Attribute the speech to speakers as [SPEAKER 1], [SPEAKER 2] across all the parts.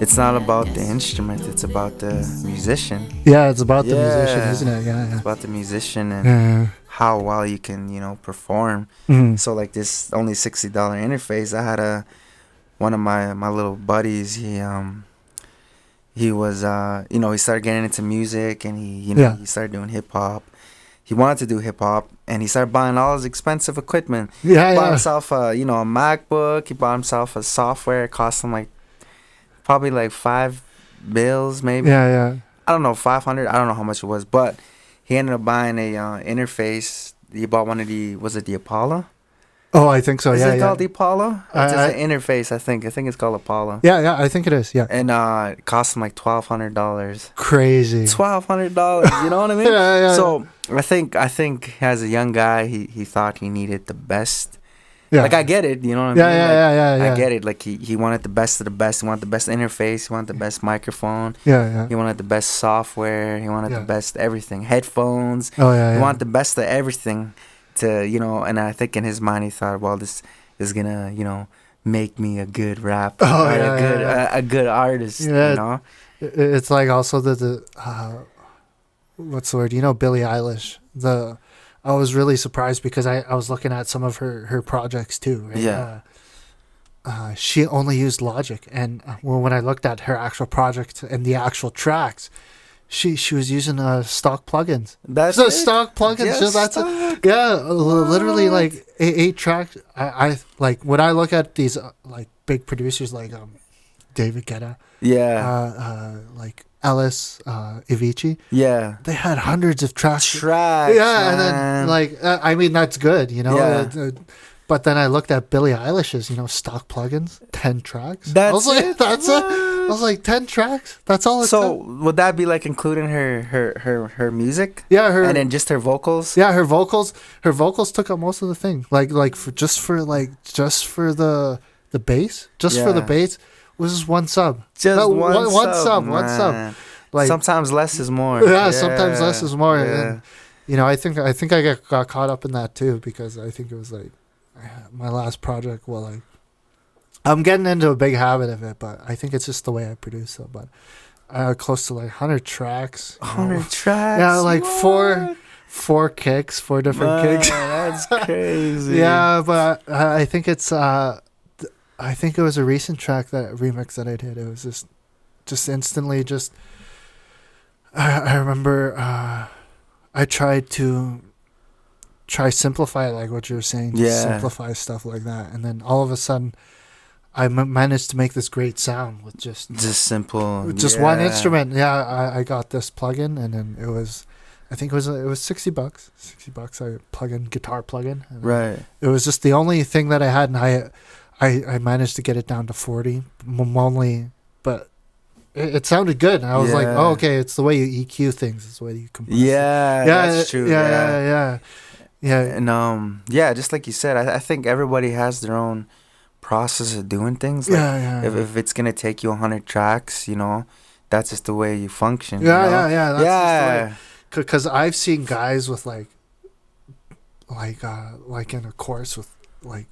[SPEAKER 1] it's not about the instrument, it's about the musician.
[SPEAKER 2] Yeah, it's about the musician, isn't it? Yeah,
[SPEAKER 1] it's about the musician and how well you can, perform. So like this only $60 interface, I had one of my little buddies. He was he started getting into music, and he started doing hip hop. He wanted to do hip hop, and he started buying all his expensive equipment. He bought himself a MacBook. He bought himself a software. It cost him like probably like $5 maybe. I don't know, 500. I don't know how much it was, but he ended up buying a interface. He bought one of was it the Apollo?
[SPEAKER 2] Oh, I think so.
[SPEAKER 1] Is it called the Apollo? It's just an interface, I think. I think it's called Apollo.
[SPEAKER 2] Yeah, I think it is. Yeah.
[SPEAKER 1] And it cost him like $1,200.
[SPEAKER 2] Crazy.
[SPEAKER 1] $1,200. You know what I mean?
[SPEAKER 2] Yeah.
[SPEAKER 1] So I think as a young guy, he thought he needed the best.
[SPEAKER 2] Yeah.
[SPEAKER 1] Like, I get it. You know what I mean?
[SPEAKER 2] Yeah.
[SPEAKER 1] I get it. Like he wanted the best of the best. He wanted the best interface. He wanted the best microphone.
[SPEAKER 2] Yeah.
[SPEAKER 1] He wanted the best software. He wanted the best everything. Headphones.
[SPEAKER 2] Oh yeah.
[SPEAKER 1] He wanted the best of everything. And I think in his mind he thought, well, this is gonna, make me a good rapper, a good artist.
[SPEAKER 2] Yeah, it's like also the what's the word? Billie Eilish. I was really surprised because I was looking at some of her projects too. Right?
[SPEAKER 1] Yeah.
[SPEAKER 2] She only used Logic, and when I looked at her actual project and the actual tracks, she was using stock plugins.
[SPEAKER 1] That's
[SPEAKER 2] stock plugins.
[SPEAKER 1] Yes,
[SPEAKER 2] so literally like eight tracks. I like when I look at these like big producers like David Guetta. Like Eleeus, Avicii.
[SPEAKER 1] Yeah.
[SPEAKER 2] They had hundreds of tracks.
[SPEAKER 1] Yeah,
[SPEAKER 2] and then like I mean that's good, but then I looked at Billie Eilish's, stock plugins, 10 tracks.
[SPEAKER 1] That's
[SPEAKER 2] I was like,
[SPEAKER 1] it?
[SPEAKER 2] That's it. I was like, 10 tracks. That's all.
[SPEAKER 1] So would that be like including her music?
[SPEAKER 2] Yeah,
[SPEAKER 1] and then just her vocals.
[SPEAKER 2] Yeah, her vocals. Her vocals took up most of the thing. Like for the bass, for the bass was just one sub. One sub. Like
[SPEAKER 1] sometimes less is more.
[SPEAKER 2] Yeah, sometimes less is more. Yeah. And, I think I got caught up in that too because I think it was like my last project. Well, I'm getting into a big habit of it, but I think it's just the way I produce it. But close to like 100 tracks.
[SPEAKER 1] 100 tracks.
[SPEAKER 2] Yeah, like four kicks, 4 different kicks.
[SPEAKER 1] That's crazy.
[SPEAKER 2] Yeah, but I think it's I think it was a recent track remix that I did. It was just instantly just. I remember I tried to simplify like what you were saying, simplify stuff like that, and then all of a sudden I managed to make this great sound with just
[SPEAKER 1] simple,
[SPEAKER 2] just one instrument. Yeah, I got this plugin, and then it was $60. $60 guitar plugin.
[SPEAKER 1] Right.
[SPEAKER 2] It was just the only thing that I had, and I managed to get it down to 40 only, but. It sounded good. And I was like, oh, okay, it's the way you EQ things. It's the way you compress.
[SPEAKER 1] Yeah, that's true.
[SPEAKER 2] Yeah.
[SPEAKER 1] And just like you said, I think everybody has their own process of doing things. Like if it's gonna take you 100 tracks, that's just the way you function.
[SPEAKER 2] Yeah. Because I've seen guys with like in a course with like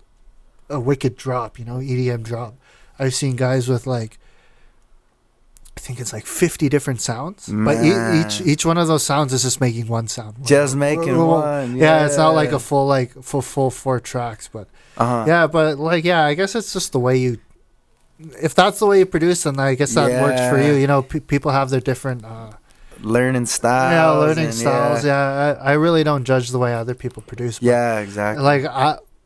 [SPEAKER 2] a wicked drop, EDM drop. I've seen guys with like. I think it's like 50 different sounds, but each one of those sounds is just making one sound.
[SPEAKER 1] Just making one.
[SPEAKER 2] Yeah, it's not like a full 4 tracks, but I guess it's just the way you. If that's the way you produce, then I guess that works for you. People have their different
[SPEAKER 1] learning styles.
[SPEAKER 2] Yeah, learning styles. Yeah, I really don't judge the way other people produce. But
[SPEAKER 1] yeah, exactly.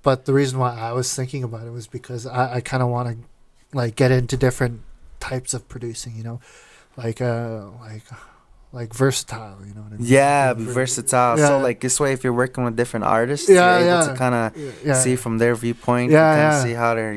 [SPEAKER 2] But the reason why I was thinking about it was because I kind of want to like get into different types of producing, like versatile, you know what I mean?
[SPEAKER 1] Yeah, be versatile. So like this way, if you're working with different artists, you're able to kind of see from their viewpoint, see how they're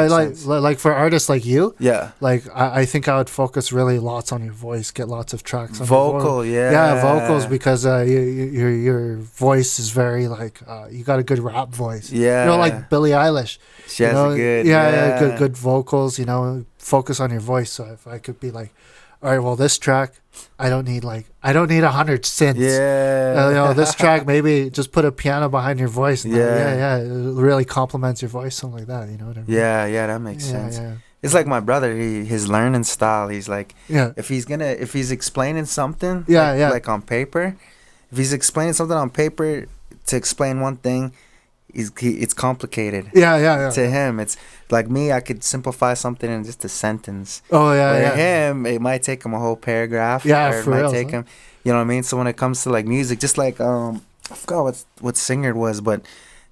[SPEAKER 2] like for artists like you,
[SPEAKER 1] like
[SPEAKER 2] I think I would focus really lots on your voice, get lots of tracks on
[SPEAKER 1] vocals,
[SPEAKER 2] vocals, because your voice is very like you got a good rap voice, like Billie Eilish,
[SPEAKER 1] she has a good
[SPEAKER 2] good vocals, focus on your voice. So if I could be like, all right, well, this track, I don't need 100 synths.
[SPEAKER 1] Yeah.
[SPEAKER 2] This track, maybe just put a piano behind your voice. And it really complements your voice, something like that. You know what I mean?
[SPEAKER 1] Yeah, that makes sense. Yeah. It's like my brother. His learning style. He's like,
[SPEAKER 2] Yeah.
[SPEAKER 1] if he's explaining something,
[SPEAKER 2] Yeah, yeah.
[SPEAKER 1] like on paper, if he's explaining something on paper to explain one thing, it's complicated.
[SPEAKER 2] Yeah, yeah, yeah.
[SPEAKER 1] To him, it's like me. I could simplify something in just a sentence.
[SPEAKER 2] Oh yeah,
[SPEAKER 1] For
[SPEAKER 2] yeah.
[SPEAKER 1] him, it might take him a whole paragraph.
[SPEAKER 2] Yeah,
[SPEAKER 1] or it
[SPEAKER 2] for
[SPEAKER 1] might
[SPEAKER 2] real,
[SPEAKER 1] take
[SPEAKER 2] huh?
[SPEAKER 1] him. You know what I mean? So when it comes to like music, just like I forgot what singer it was, but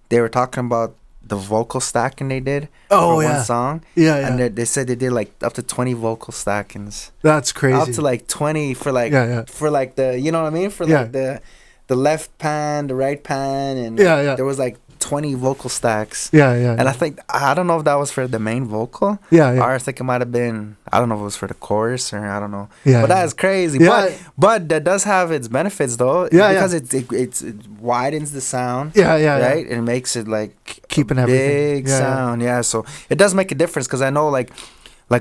[SPEAKER 1] they were talking about the vocal stacking they did
[SPEAKER 2] Oh
[SPEAKER 1] for
[SPEAKER 2] yeah.
[SPEAKER 1] one song.
[SPEAKER 2] Yeah, yeah.
[SPEAKER 1] And they said they did like up to 20 vocal stackings.
[SPEAKER 2] That's crazy.
[SPEAKER 1] Up to like 20 for like
[SPEAKER 2] Yeah.
[SPEAKER 1] for like the, you know what I mean? For
[SPEAKER 2] Yeah.
[SPEAKER 1] like the left pan, the right pan, and
[SPEAKER 2] Yeah.
[SPEAKER 1] there was like 20 vocal stacks.
[SPEAKER 2] Yeah, yeah.
[SPEAKER 1] And I don't know if that was for the main vocal.
[SPEAKER 2] Yeah, yeah.
[SPEAKER 1] Or I think it might have been, I don't know if it was for the chorus or I don't know.
[SPEAKER 2] Yeah,
[SPEAKER 1] but
[SPEAKER 2] yeah.
[SPEAKER 1] that is crazy.
[SPEAKER 2] Yeah.
[SPEAKER 1] But that does have its benefits though.
[SPEAKER 2] Yeah,
[SPEAKER 1] because
[SPEAKER 2] yeah.
[SPEAKER 1] it widens the sound.
[SPEAKER 2] Yeah, yeah,
[SPEAKER 1] Right?
[SPEAKER 2] yeah.
[SPEAKER 1] It makes it like
[SPEAKER 2] Keeping
[SPEAKER 1] a
[SPEAKER 2] everything.
[SPEAKER 1] big
[SPEAKER 2] Yeah, yeah.
[SPEAKER 1] sound. Yeah. So it does make a difference because I know like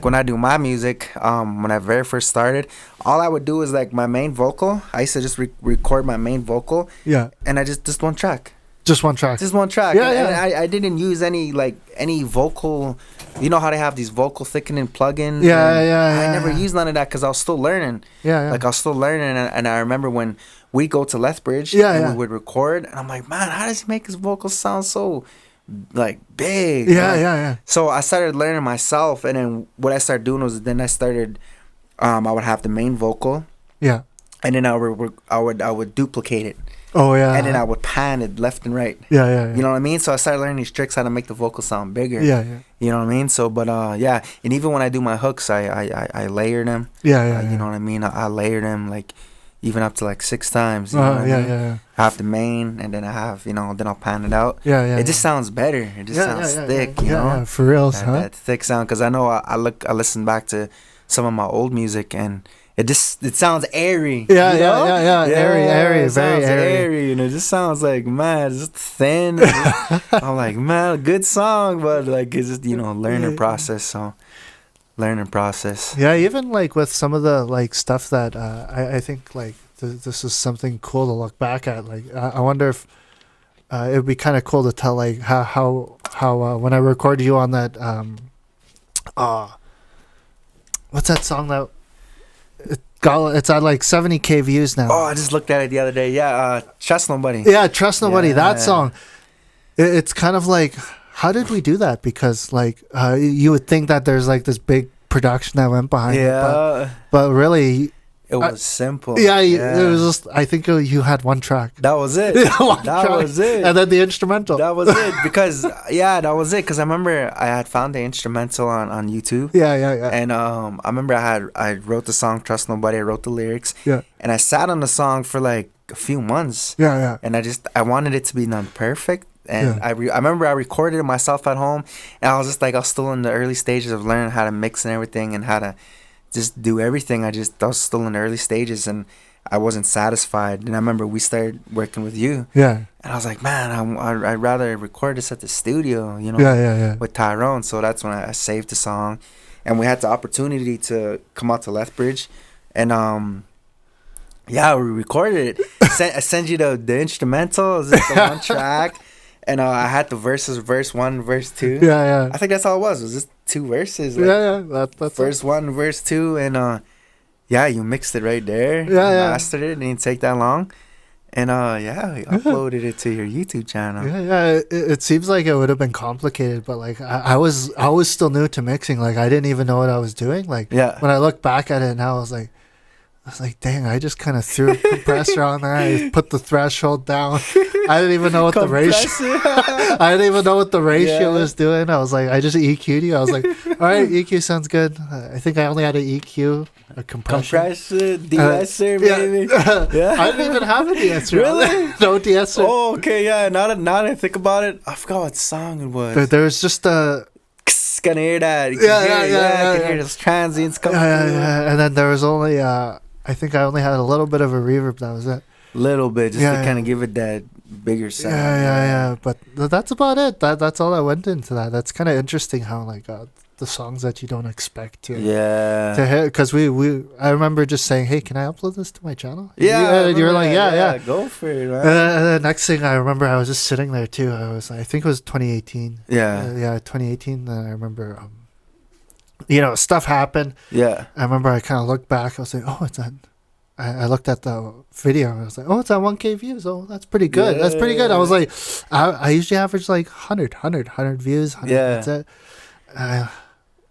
[SPEAKER 1] when I do my music, when I very first started, all I would do is like my main vocal. I used to just record my main vocal,
[SPEAKER 2] Yeah.
[SPEAKER 1] and I just one track.
[SPEAKER 2] Just one track.
[SPEAKER 1] Just one track.
[SPEAKER 2] Yeah,
[SPEAKER 1] and
[SPEAKER 2] yeah.
[SPEAKER 1] I didn't use any vocal. You know how they have these vocal thickening plugins?
[SPEAKER 2] Yeah,
[SPEAKER 1] and
[SPEAKER 2] yeah,
[SPEAKER 1] I never
[SPEAKER 2] yeah.
[SPEAKER 1] used none of that because I was still learning.
[SPEAKER 2] Yeah, yeah.
[SPEAKER 1] Like I was still learning, and I remember when we go to Lethbridge,
[SPEAKER 2] Yeah,
[SPEAKER 1] and
[SPEAKER 2] yeah.
[SPEAKER 1] we would record, and I'm like, man, how does he make his vocals sound so like big?
[SPEAKER 2] Yeah,
[SPEAKER 1] Like,
[SPEAKER 2] yeah, yeah.
[SPEAKER 1] So I started learning myself, and then what I started doing was then I started, I would have the main vocal,
[SPEAKER 2] Yeah.
[SPEAKER 1] and then I would duplicate it,
[SPEAKER 2] Oh yeah.
[SPEAKER 1] and then I would pan it left and right.
[SPEAKER 2] Yeah, yeah, yeah.
[SPEAKER 1] You know what I mean? So I started learning these tricks how to make the vocal sound bigger.
[SPEAKER 2] Yeah, yeah.
[SPEAKER 1] You know what I mean? So, but yeah, and even when I do my hooks, I layer them.
[SPEAKER 2] Yeah, yeah.
[SPEAKER 1] You know what I mean? I layer them like even up to like 6 times. You know what I
[SPEAKER 2] Yeah,
[SPEAKER 1] mean?
[SPEAKER 2] yeah, yeah.
[SPEAKER 1] I have the main, and then I have then I'll pan it out.
[SPEAKER 2] Yeah, yeah.
[SPEAKER 1] It just sounds better. It just sounds thick.
[SPEAKER 2] Yeah,
[SPEAKER 1] You know?
[SPEAKER 2] yeah, for real,
[SPEAKER 1] That,
[SPEAKER 2] huh?
[SPEAKER 1] that thick sound, because I know I listen back to some of my old music, and it sounds airy.
[SPEAKER 2] Yeah,
[SPEAKER 1] you
[SPEAKER 2] yeah,
[SPEAKER 1] know?
[SPEAKER 2] yeah. Airy,
[SPEAKER 1] it
[SPEAKER 2] very
[SPEAKER 1] sounds
[SPEAKER 2] airy.
[SPEAKER 1] and it just sounds like, man, it's just thin. I'm like, man, good song, but like it's just learning process. So learning process.
[SPEAKER 2] Yeah, even like with some of the like stuff that I think like this is something cool to look back at. Like I wonder if it would be kind of cool to tell like how when I recorded you on that what's that song that it's at like 70K views now.
[SPEAKER 1] Oh, I just looked at it the other day. Yeah, Trust Nobody.
[SPEAKER 2] Yeah, Trust Nobody.
[SPEAKER 1] Yeah.
[SPEAKER 2] That song. It's kind of like, how did we do that? Because like you would think that there's like this big production that went behind it, but really
[SPEAKER 1] it was simple.
[SPEAKER 2] Yeah, it was just, I think you had one track.
[SPEAKER 1] That was it. Was it.
[SPEAKER 2] And then the instrumental.
[SPEAKER 1] That was it. Because, that was it. Because I remember I had found the instrumental on YouTube.
[SPEAKER 2] Yeah.
[SPEAKER 1] And I remember I wrote the song Trust Nobody. I wrote the lyrics.
[SPEAKER 2] Yeah.
[SPEAKER 1] And I sat on the song for like a few months.
[SPEAKER 2] Yeah.
[SPEAKER 1] And I wanted it to be done perfect. And I remember I recorded it myself at home. And I was just like, I was still in the early stages of learning how to mix and everything and how to just do everything. I was still in the early stages and I wasn't satisfied. And I remember we started working with you.
[SPEAKER 2] Yeah.
[SPEAKER 1] And I was like, man, I'd rather record this at the studio, with Tyrone. So that's when I saved the song. And we had the opportunity to come out to Lethbridge. And, we recorded it. I sent you the instrumental. It was just the one track. And I had the verses, verse 1, verse 2.
[SPEAKER 2] Yeah.
[SPEAKER 1] I think that's all it was. It was just 2 verses. Like,
[SPEAKER 2] That's
[SPEAKER 1] verse 1, verse 2, and you mixed it right there. Mastered it. It didn't take that long, and you uploaded it to your YouTube channel.
[SPEAKER 2] Yeah. It seems like it would have been complicated, but like I was still new to mixing. Like I didn't even know what I was doing. Like when I look back at it now, I was like, dang, I just kind of threw a compressor on there. I put the threshold down. I didn't even know what the ratio. I didn't even know what the ratio was doing. I was like, I just EQ'd you. I was like, all right, EQ sounds good. I think I only had to EQ a compression.
[SPEAKER 1] De-esser, maybe.
[SPEAKER 2] I didn't even have a de-esser.
[SPEAKER 1] Really?
[SPEAKER 2] No de-esser.
[SPEAKER 1] Oh, okay, yeah. Now that I think about it, I forgot what song it was.
[SPEAKER 2] But there was just a.
[SPEAKER 1] Can hear that? You can hear those transients coming.
[SPEAKER 2] Yeah. And then there was only. I think I only had a little bit of a reverb. That was it.
[SPEAKER 1] Little bit, just to kind of give it that bigger sound.
[SPEAKER 2] Yeah. But that's about it. That's all that went into that. That's kind of interesting how like the songs that you don't expect to hit. Because I remember just saying, hey, can I upload this to my channel? And you're like, yeah,
[SPEAKER 1] go for it, man.
[SPEAKER 2] And the next thing I remember, I was just sitting there too. I think it was 2018.
[SPEAKER 1] Yeah.
[SPEAKER 2] 2018. I remember stuff happened.
[SPEAKER 1] Yeah.
[SPEAKER 2] I remember I kind of looked back. I was like, oh, it's that. I looked at the video and I was like, oh, it's at 1K views. Oh, that's pretty good.
[SPEAKER 1] Yeah.
[SPEAKER 2] That's pretty good. I was like, I usually average like 100 views. 100,
[SPEAKER 1] Yeah.
[SPEAKER 2] That's it.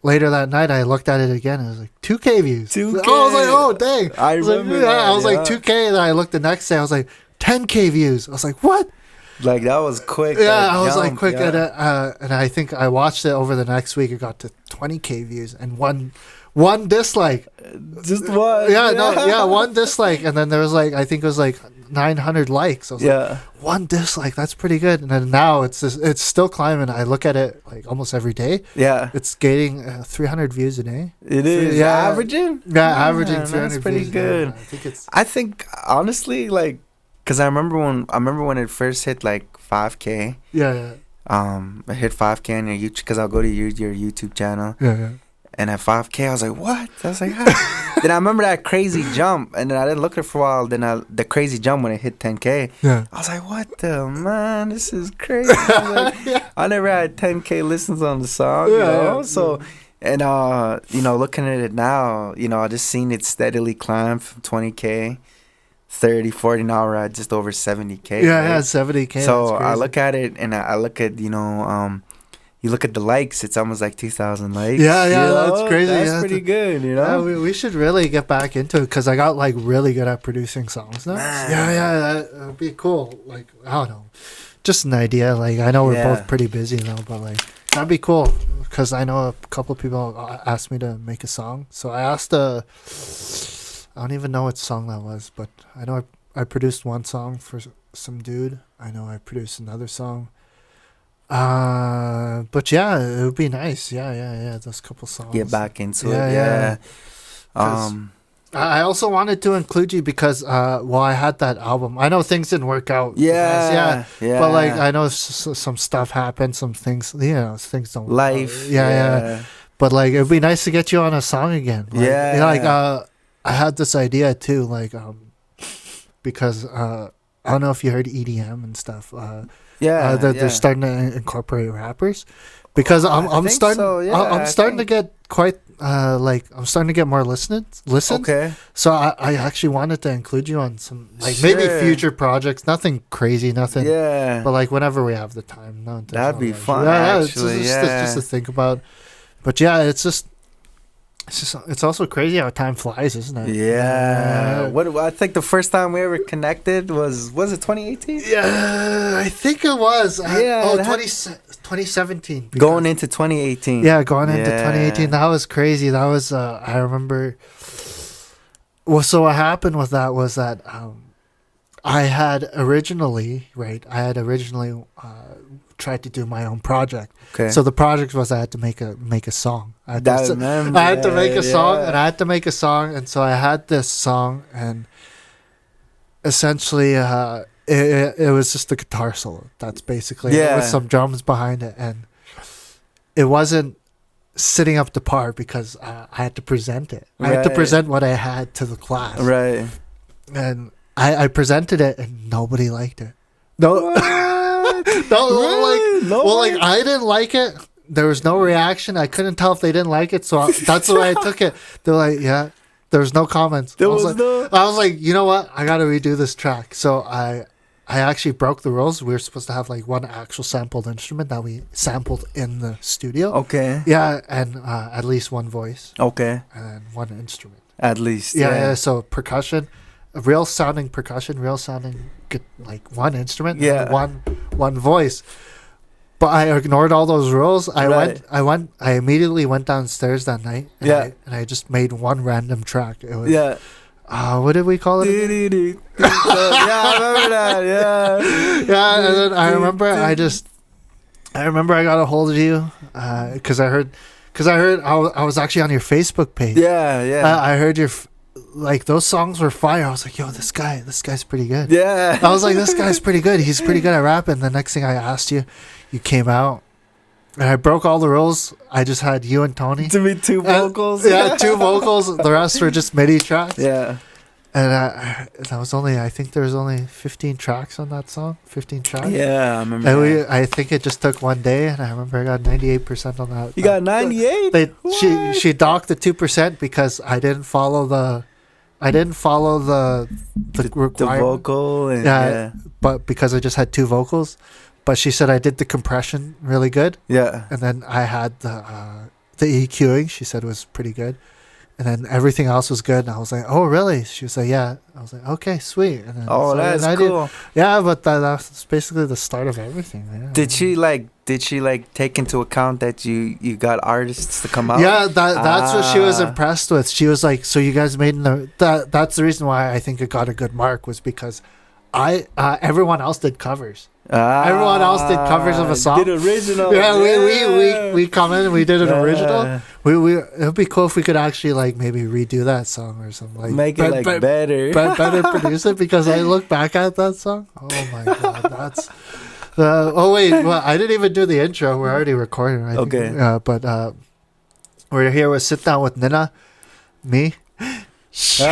[SPEAKER 2] Later that night, I looked at it again. And it was like 2K views.
[SPEAKER 1] 2K.
[SPEAKER 2] Oh, I was like, oh, dang.
[SPEAKER 1] I remember that,
[SPEAKER 2] I was like 2K. And then I looked the next day. I was like 10K views. I was like, what?
[SPEAKER 1] Like, that was quick.
[SPEAKER 2] Yeah, I was like quick.
[SPEAKER 1] Yeah.
[SPEAKER 2] And I think I watched it over the next week. It got to 20K views and one dislike.
[SPEAKER 1] Just one.
[SPEAKER 2] One dislike. And then there was like, I think it was like 900 likes. I was like, one dislike. That's pretty good. And then now it's still climbing. I look at it like almost every day.
[SPEAKER 1] Yeah.
[SPEAKER 2] It's getting 300 views a day.
[SPEAKER 1] It is.
[SPEAKER 2] Yeah.
[SPEAKER 1] Averaging?
[SPEAKER 2] Yeah, averaging 300
[SPEAKER 1] that's pretty
[SPEAKER 2] views
[SPEAKER 1] good. I think honestly, like, because I remember when it first hit like 5K.
[SPEAKER 2] Yeah.
[SPEAKER 1] It hit 5K on your YouTube, because I'll go to your YouTube channel.
[SPEAKER 2] Yeah.
[SPEAKER 1] And at 5K, I was like, what? I was like, ah. Then I remember that crazy jump, and then I didn't look at it for a while. Then the crazy jump when it hit 10K.
[SPEAKER 2] Yeah.
[SPEAKER 1] I was like, what the, man? This is crazy. I never had 10K listens on the song, you know? So, and, looking at it now, I just seen it steadily climb from 20K, 30, 40, now we're at just over 70K.
[SPEAKER 2] Yeah, right? 70K.
[SPEAKER 1] So I look at it, and I look at, you look at the likes, it's almost like 2,000 likes.
[SPEAKER 2] Yeah, that's crazy.
[SPEAKER 1] That's pretty good,
[SPEAKER 2] Yeah, we should really get back into it, because I got like really good at producing songs now.
[SPEAKER 1] Man.
[SPEAKER 2] Yeah, that would be cool. Like, I don't know, just an idea. Like, I know we're both pretty busy now, but like, that'd be cool, because I know a couple of people asked me to make a song. So I asked I don't even know what song that was, but I know I produced one song for some dude. I know I produced another song. But yeah, it would be nice. Yeah. Those couple songs.
[SPEAKER 1] Get back into it. Yeah.
[SPEAKER 2] I also wanted to include you because, I had that album. I know things didn't work out.
[SPEAKER 1] Yeah.
[SPEAKER 2] But like, I know some stuff happened. Some things, things don't.
[SPEAKER 1] Life.
[SPEAKER 2] Yeah. But like, it'd be nice to get you on a song again. Like, I had this idea too. Like, because I don't know if you heard EDM and stuff. They're starting to incorporate rappers, because I'm starting to get quite I'm starting to get more listens.
[SPEAKER 1] Okay.
[SPEAKER 2] So I actually wanted to include you on some maybe future projects. Nothing crazy, nothing.
[SPEAKER 1] Yeah.
[SPEAKER 2] But like whenever we have the time,
[SPEAKER 1] that'd be fun.
[SPEAKER 2] Actually, it's just to think about. But yeah, it's also crazy how time flies, isn't it?
[SPEAKER 1] Yeah. I think the first time we ever connected was it 2018?
[SPEAKER 2] Yeah, I think it was. 2017.
[SPEAKER 1] Going into 2018.
[SPEAKER 2] Yeah, going into 2018. That was crazy. That was, I remember. Well, so what happened with that was that I had originally tried to do my own project.
[SPEAKER 1] Okay.
[SPEAKER 2] So the project was I had to make a song. I had to make a song, and so I had this song, and essentially it was just a guitar solo. That's basically it, with some drums behind it, and it wasn't sitting up to par because I had to present it. I had to present what I had to the class.
[SPEAKER 1] Right.
[SPEAKER 2] And I presented it, and nobody liked it. No. I didn't like it. There was no reaction. I couldn't tell if they didn't like it, so that's the way I took it. They're like, yeah. There was no comments. I was like, you know what? I got to redo this track. So I actually broke the rules. We were supposed to have like one actual sampled instrument that we sampled in the studio.
[SPEAKER 1] Okay.
[SPEAKER 2] Yeah, and at least one voice.
[SPEAKER 1] Okay.
[SPEAKER 2] And one instrument.
[SPEAKER 1] At least.
[SPEAKER 2] Yeah. So percussion, real sounding like one instrument.
[SPEAKER 1] Yeah.
[SPEAKER 2] And one voice. But I ignored all those rules. I immediately went downstairs that night. And I just made one random track. It was, what did we call it?
[SPEAKER 1] I remember that.
[SPEAKER 2] Yeah. And then I remember I got a hold of you because I heard I was actually on your Facebook page.
[SPEAKER 1] Yeah.
[SPEAKER 2] I heard like those songs were fire. I was like, yo, this guy's pretty good.
[SPEAKER 1] Yeah.
[SPEAKER 2] I was like, this guy's pretty good. He's pretty good at rapping. The next thing I asked you, you came out, and I broke all the rules. I just had you and Tony.
[SPEAKER 1] To be two vocals.
[SPEAKER 2] Two vocals. The rest were just MIDI tracks.
[SPEAKER 1] Yeah.
[SPEAKER 2] And that was only, I think there was only 15 tracks on that song. 15 tracks.
[SPEAKER 1] Yeah, I remember.
[SPEAKER 2] And I think it just took one day, and I remember I got 98% on that.
[SPEAKER 1] You got 98?
[SPEAKER 2] She docked the 2% because I didn't follow the
[SPEAKER 1] vocal and
[SPEAKER 2] yeah, but because I just had 2 vocals. But she said I did the compression really good.
[SPEAKER 1] Yeah.
[SPEAKER 2] And then I had the EQing. She said was pretty good. And then everything else was good. And I was like, oh, really? She was like, yeah. I was like, okay, sweet. And then,
[SPEAKER 1] that's cool.
[SPEAKER 2] Yeah, but that's basically the start of everything. Yeah.
[SPEAKER 1] Did she take into account that you got artists to come out?
[SPEAKER 2] Yeah, that's what she was impressed with. She was like, so you guys made that's the reason why I think it got a good mark, was because everyone else did covers. Everyone else did covers of a song.
[SPEAKER 1] Did original.
[SPEAKER 2] Yeah, we come in and we did an original. It would be cool if we could actually like maybe redo that song or something. Like
[SPEAKER 1] make it better.
[SPEAKER 2] Better produce it, because I look back at that song. Oh my god, that's. Oh wait, well, I didn't even do the intro. We're already recording. I think.
[SPEAKER 1] Okay.
[SPEAKER 2] But we're here with Sit Down With Nin'na, me. We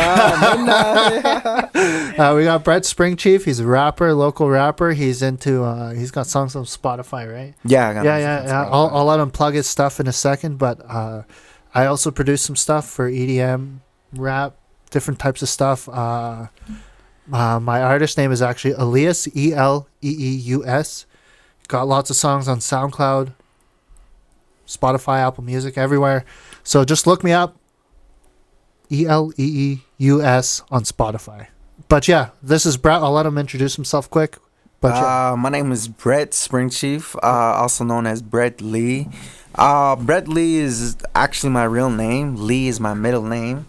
[SPEAKER 2] got Brett Springchief. He's a rapper, local rapper. He's into he's got songs on Spotify, right?
[SPEAKER 1] Yeah, I got
[SPEAKER 2] yeah. I'll let him plug his stuff in a second, but I also produce some stuff for EDM, rap, different types of stuff. My artist name is actually Eleeus, Eleeus. Got lots of songs on SoundCloud, Spotify, Apple Music, everywhere. So just look me up. Eleeus on Spotify. But yeah, this is Brett. I'll let him introduce himself quick. But
[SPEAKER 1] my name is Brett Springchief, also known as Brettlee. Brettlee is actually my real name. Lee is my middle name,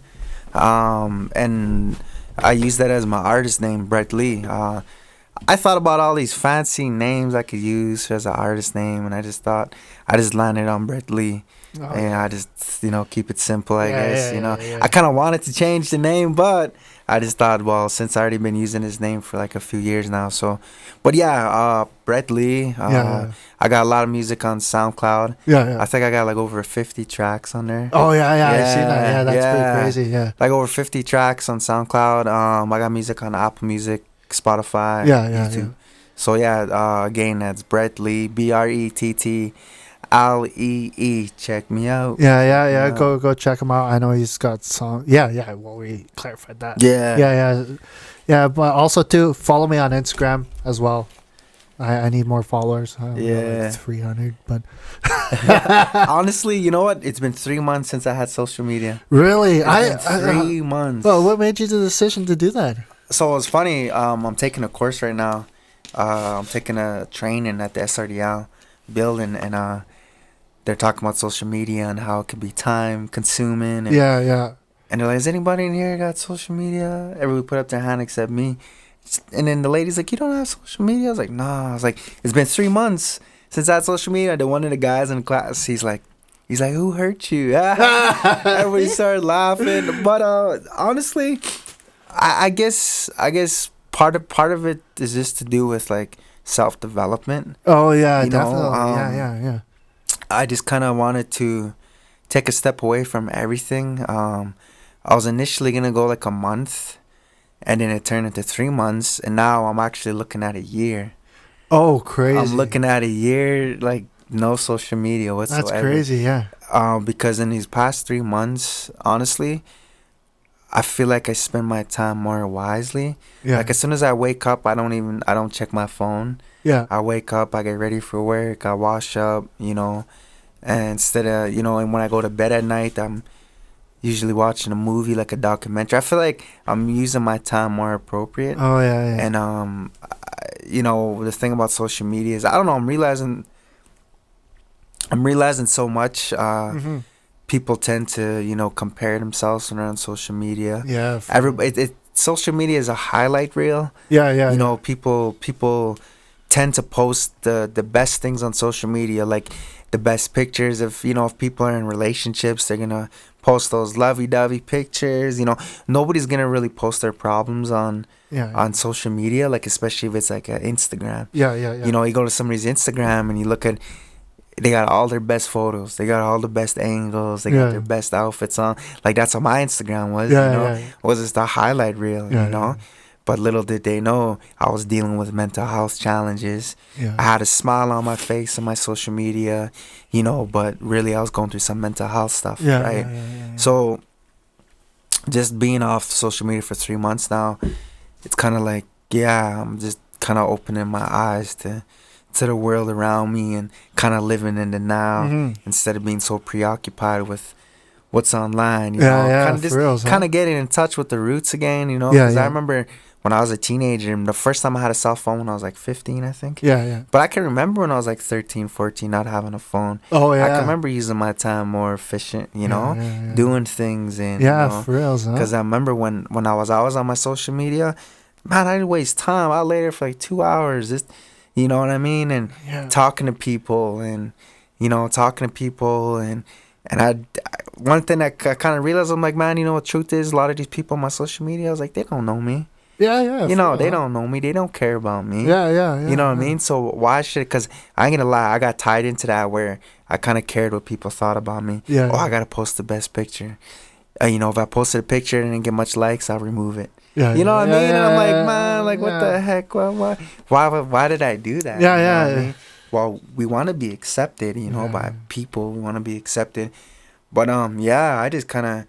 [SPEAKER 1] and I use that as my artist name, Brettlee. I thought about all these fancy names I could use as an artist name, and I just landed on Brettlee. Oh, and I just, keep it simple, I guess. Yeah. I kind of wanted to change the name, but I just thought, well, since I already been using his name for like a few years now, so. But yeah, Brettlee. I got a lot of music on SoundCloud.
[SPEAKER 2] Yeah.
[SPEAKER 1] I think I got like over 50 tracks on there.
[SPEAKER 2] Oh yeah. I've seen that. Yeah, that's pretty crazy. Yeah.
[SPEAKER 1] Like over 50 tracks on SoundCloud. I got music on Apple Music, Spotify, YouTube. Yeah. So yeah, again, that's Brettlee, Brettlee. Check me out.
[SPEAKER 2] Yeah. Go check him out. I know he's got some. Yeah. Well, we clarified that. Yeah. But also too, follow me on Instagram as well. I need more followers. I don't know, like 300, but
[SPEAKER 1] honestly, you know what? It's been 3 months since I had social media.
[SPEAKER 2] Really?
[SPEAKER 1] 3 months.
[SPEAKER 2] Well, what made you the decision to do that?
[SPEAKER 1] So it's funny. I'm taking a course right now. I'm taking a training at the SRDL building, and they're talking about social media and how it can be time consuming. And,
[SPEAKER 2] yeah.
[SPEAKER 1] And they're like, "Is anybody in here got social media?" Everybody put up their hand except me. And then the lady's like, "You don't have social media?" I was like, "Nah." I was like, "It's been 3 months since I had social media." And then one of the guys in the class, he's like, "Who hurt you?" Everybody started laughing. But honestly, I guess part of it is just to do with like self-development.
[SPEAKER 2] Oh yeah, definitely. Yeah.
[SPEAKER 1] I just kind of wanted to take a step away from everything. I was initially gonna go like a month, and then it turned into 3 months, and now I'm actually looking at a year.
[SPEAKER 2] Oh, crazy!
[SPEAKER 1] I'm looking at a year, like no social media whatsoever.
[SPEAKER 2] That's crazy, yeah.
[SPEAKER 1] Because in these past 3 months, honestly, I feel like I spend my time more wisely. Yeah. Like as soon as I wake up, I don't check my phone.
[SPEAKER 2] Yeah.
[SPEAKER 1] I wake up, I get ready for work, I wash up, and instead of, and when I go to bed at night, I'm usually watching a movie, like a documentary. I feel like I'm using my time more appropriate.
[SPEAKER 2] Oh yeah.
[SPEAKER 1] And the thing about social media is, I don't know, I'm realizing so much. People tend to, compare themselves when they're on social media.
[SPEAKER 2] Yeah.
[SPEAKER 1] Social media is a highlight reel.
[SPEAKER 2] Yeah.
[SPEAKER 1] People tend to post the best things on social media, like the best pictures of, if people are in relationships, they're gonna post those lovey-dovey pictures. Nobody's gonna really post their problems on social media, like especially if it's like Instagram.
[SPEAKER 2] Yeah.
[SPEAKER 1] You go to somebody's Instagram and you look at they got all their best photos. They got all the best angles. They got their best outfits on. Like, that's what my Instagram was, was just the highlight reel, But little did they know I was dealing with mental health challenges. I had a smile on my face on my social media, but really I was going through some mental health stuff, right? So just being off social media for 3 months now, it's kind of like, I'm just kind of opening my eyes to the world around me and kind of living in the now instead of being so preoccupied with what's online, kind of just kind of getting in touch with the roots again, because I remember when I was a teenager, the first time I had a cell phone when I was like 15, I think. But I can remember when I was like 13, 14, not having a phone. I can remember using my time more efficient, doing things and
[SPEAKER 2] for real,
[SPEAKER 1] because I remember when I was on my social media, man, I didn't waste time. I lay there for like 2 hours, just, you know what I mean, and talking to people and I one thing I kind of realized, I'm like, man, the truth is, a lot of these people on my social media, I was like, they don't know me. They don't know me. They don't care about me. You know what I mean? So why should? Because I ain't gonna lie, I got tied into that where I kind of cared what people thought about me. I gotta post the best picture. If I posted a picture and didn't get much likes, I'll remove it. You know what I mean? And I'm like, man, like, what the heck? Why did I do that? You know what I mean? Well, we want to be accepted, by people. We want to be accepted. But I just kind of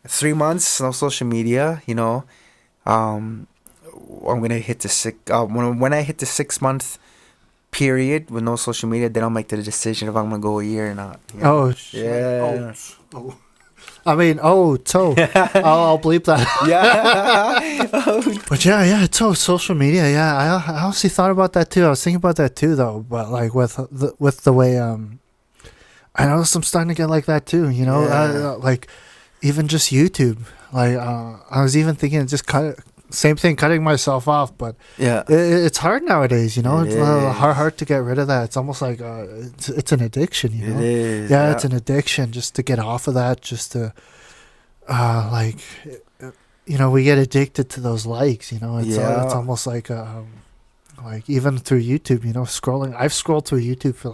[SPEAKER 1] 3 months no social media. I'm gonna hit the when I hit the 6 month period with no social media, then I'll make the decision if I'm gonna go a year or not.
[SPEAKER 2] Oh shit!
[SPEAKER 1] Yeah.
[SPEAKER 2] Oh. I mean, I'll bleep that. But so social media. I honestly thought about that too. I was thinking about that too, though. But like with the way I noticed I'm starting to get like that too. Like even just YouTube. Like I was even thinking just cutting myself off, but it's hard nowadays. It's hard to get rid of that. It's almost like it's an addiction. It
[SPEAKER 1] is.
[SPEAKER 2] It's an addiction just to get off of that. Just to we get addicted to those likes. It's almost like even through YouTube. Scrolling. I've scrolled through YouTube for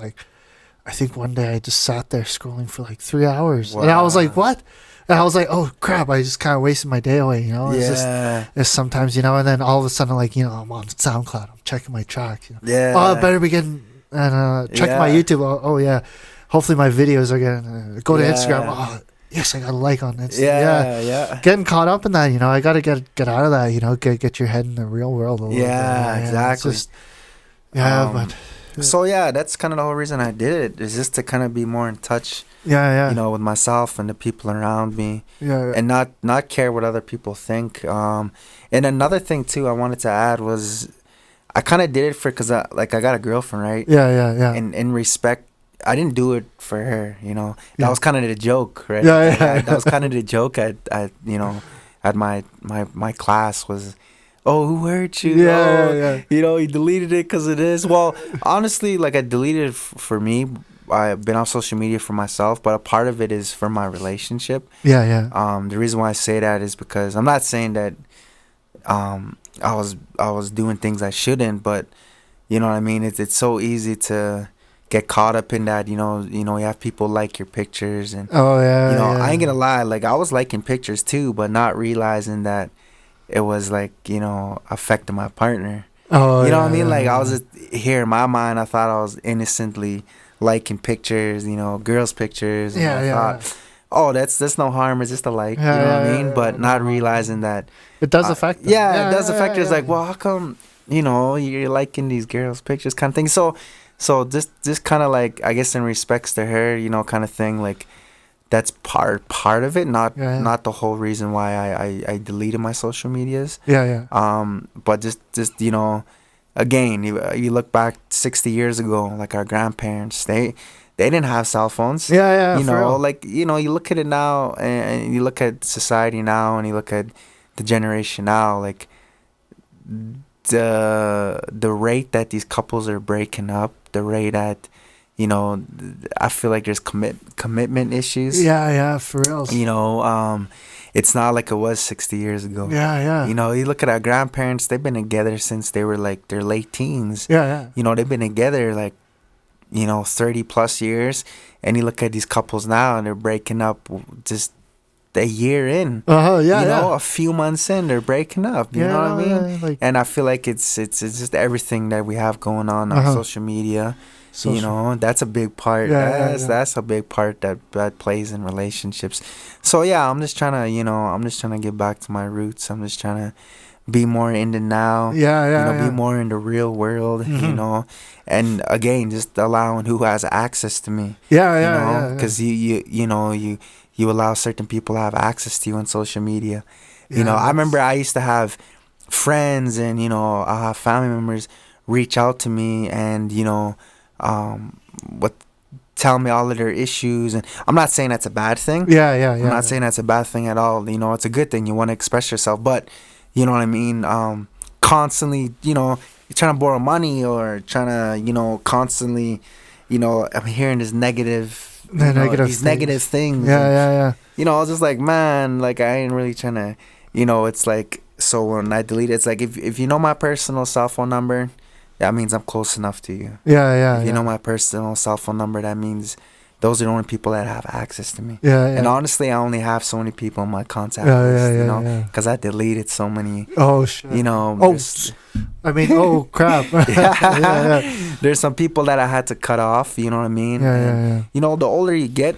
[SPEAKER 2] I think one day I just sat there scrolling for 3 hours, and I was like, what? And I was like, oh crap, I just kind of wasted my day away, It's sometimes, and then all of a sudden, I'm on SoundCloud, I'm checking my tracks, I better be getting, checking my YouTube, hopefully my videos are getting, go to Instagram, yes, I got a like on it. Getting caught up in that, I got to get out of that, get your head in the real world a little bit.
[SPEAKER 1] Exactly.
[SPEAKER 2] Just, but...
[SPEAKER 1] So that's kind of the whole reason I did it, is just to kind of be more in touch with myself and the people around me, and not care what other people think. And another thing too I wanted to add was I kind of did it because I got a girlfriend, right? And in respect, I didn't do it for her, that was kind of the joke, right? That was kind of the joke at my class was, oh, who hurt you? He deleted it because of this. Well, honestly, I deleted it for me. I've been off social media for myself, but a part of it is for my relationship. The reason why I say that is because I'm not saying that I was doing things I shouldn't, but you know what I mean. It's so easy to get caught up in that. You have people like your pictures, and I ain't gonna lie. I was liking pictures too, but not realizing that it was affecting my partner. You know what I mean? I was just here in my mind, I thought I was innocently liking pictures, girls' pictures. And I thought, oh, that's no harm. It's just a like. You know what I mean? But not realizing that
[SPEAKER 2] it does affect them.
[SPEAKER 1] It does affect you. It's like, well, how come you're liking these girls' pictures, kind of thing. So just kind of I guess in respects to her, kind of thing, that's part of it, not the whole reason why I deleted my social medias. But just again, you look back 60 years ago, our grandparents, they didn't have cell phones. You look at it now, and you look at society now, and you look at the generation now, the rate that these couples are breaking up, the rate that I feel like there's commitment issues.
[SPEAKER 2] For real.
[SPEAKER 1] It's not like it was 60 years ago. You look at our grandparents, they've been together since they were their late teens. They've been together 30 plus years, and you look at these couples now and they're breaking up just a year in. A few months in, they're breaking up. You know what I mean?
[SPEAKER 2] Yeah, like,
[SPEAKER 1] and I feel like it's just everything that we have going on social media. That's a big part. That's a big part that plays in relationships. So yeah, I'm just trying to get back to my roots. I'm just trying to be more in the now. Be more in the real world. And again, just allowing who has access to me. Because you allow certain people to have access to you on social media. I remember I used to have friends and I have family members reach out to me and tell me all of their issues, and I'm not saying that's a bad thing. I'm not saying that's a bad thing at all. It's a good thing. You want to express yourself, but you know what I mean. Constantly, you're trying to borrow money or trying to, constantly, I'm hearing this negative things.
[SPEAKER 2] I
[SPEAKER 1] was just like, man, like I ain't really trying to, it's like, so when I delete it, it's like if you know my personal cell phone number, that means I'm close enough to you. If you know my personal cell phone number, that means those are the only people that have access to me. And honestly, I only have so many people in my contact list, because I deleted so many.
[SPEAKER 2] Oh, shit. Oh, crap.
[SPEAKER 1] There's some people that I had to cut off, you know what I mean? The older you get,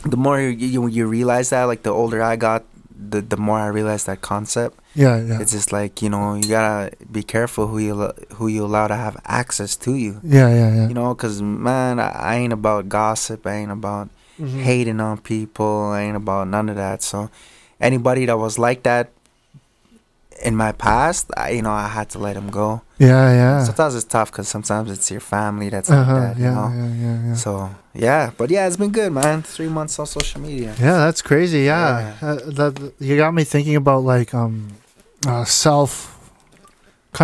[SPEAKER 1] the more you realize that, like the older I got, the more I realized that concept. It's just like, you gotta be careful who you allow to have access to you. Because man, I ain't about gossip. I ain't about hating on people. I ain't about none of that. So anybody that was like that in my past, I had to let them go. Sometimes it's tough because sometimes it's your family that's like that. So but it's been good, man. 3 months on social media.
[SPEAKER 2] That's crazy. That you got me thinking about like kind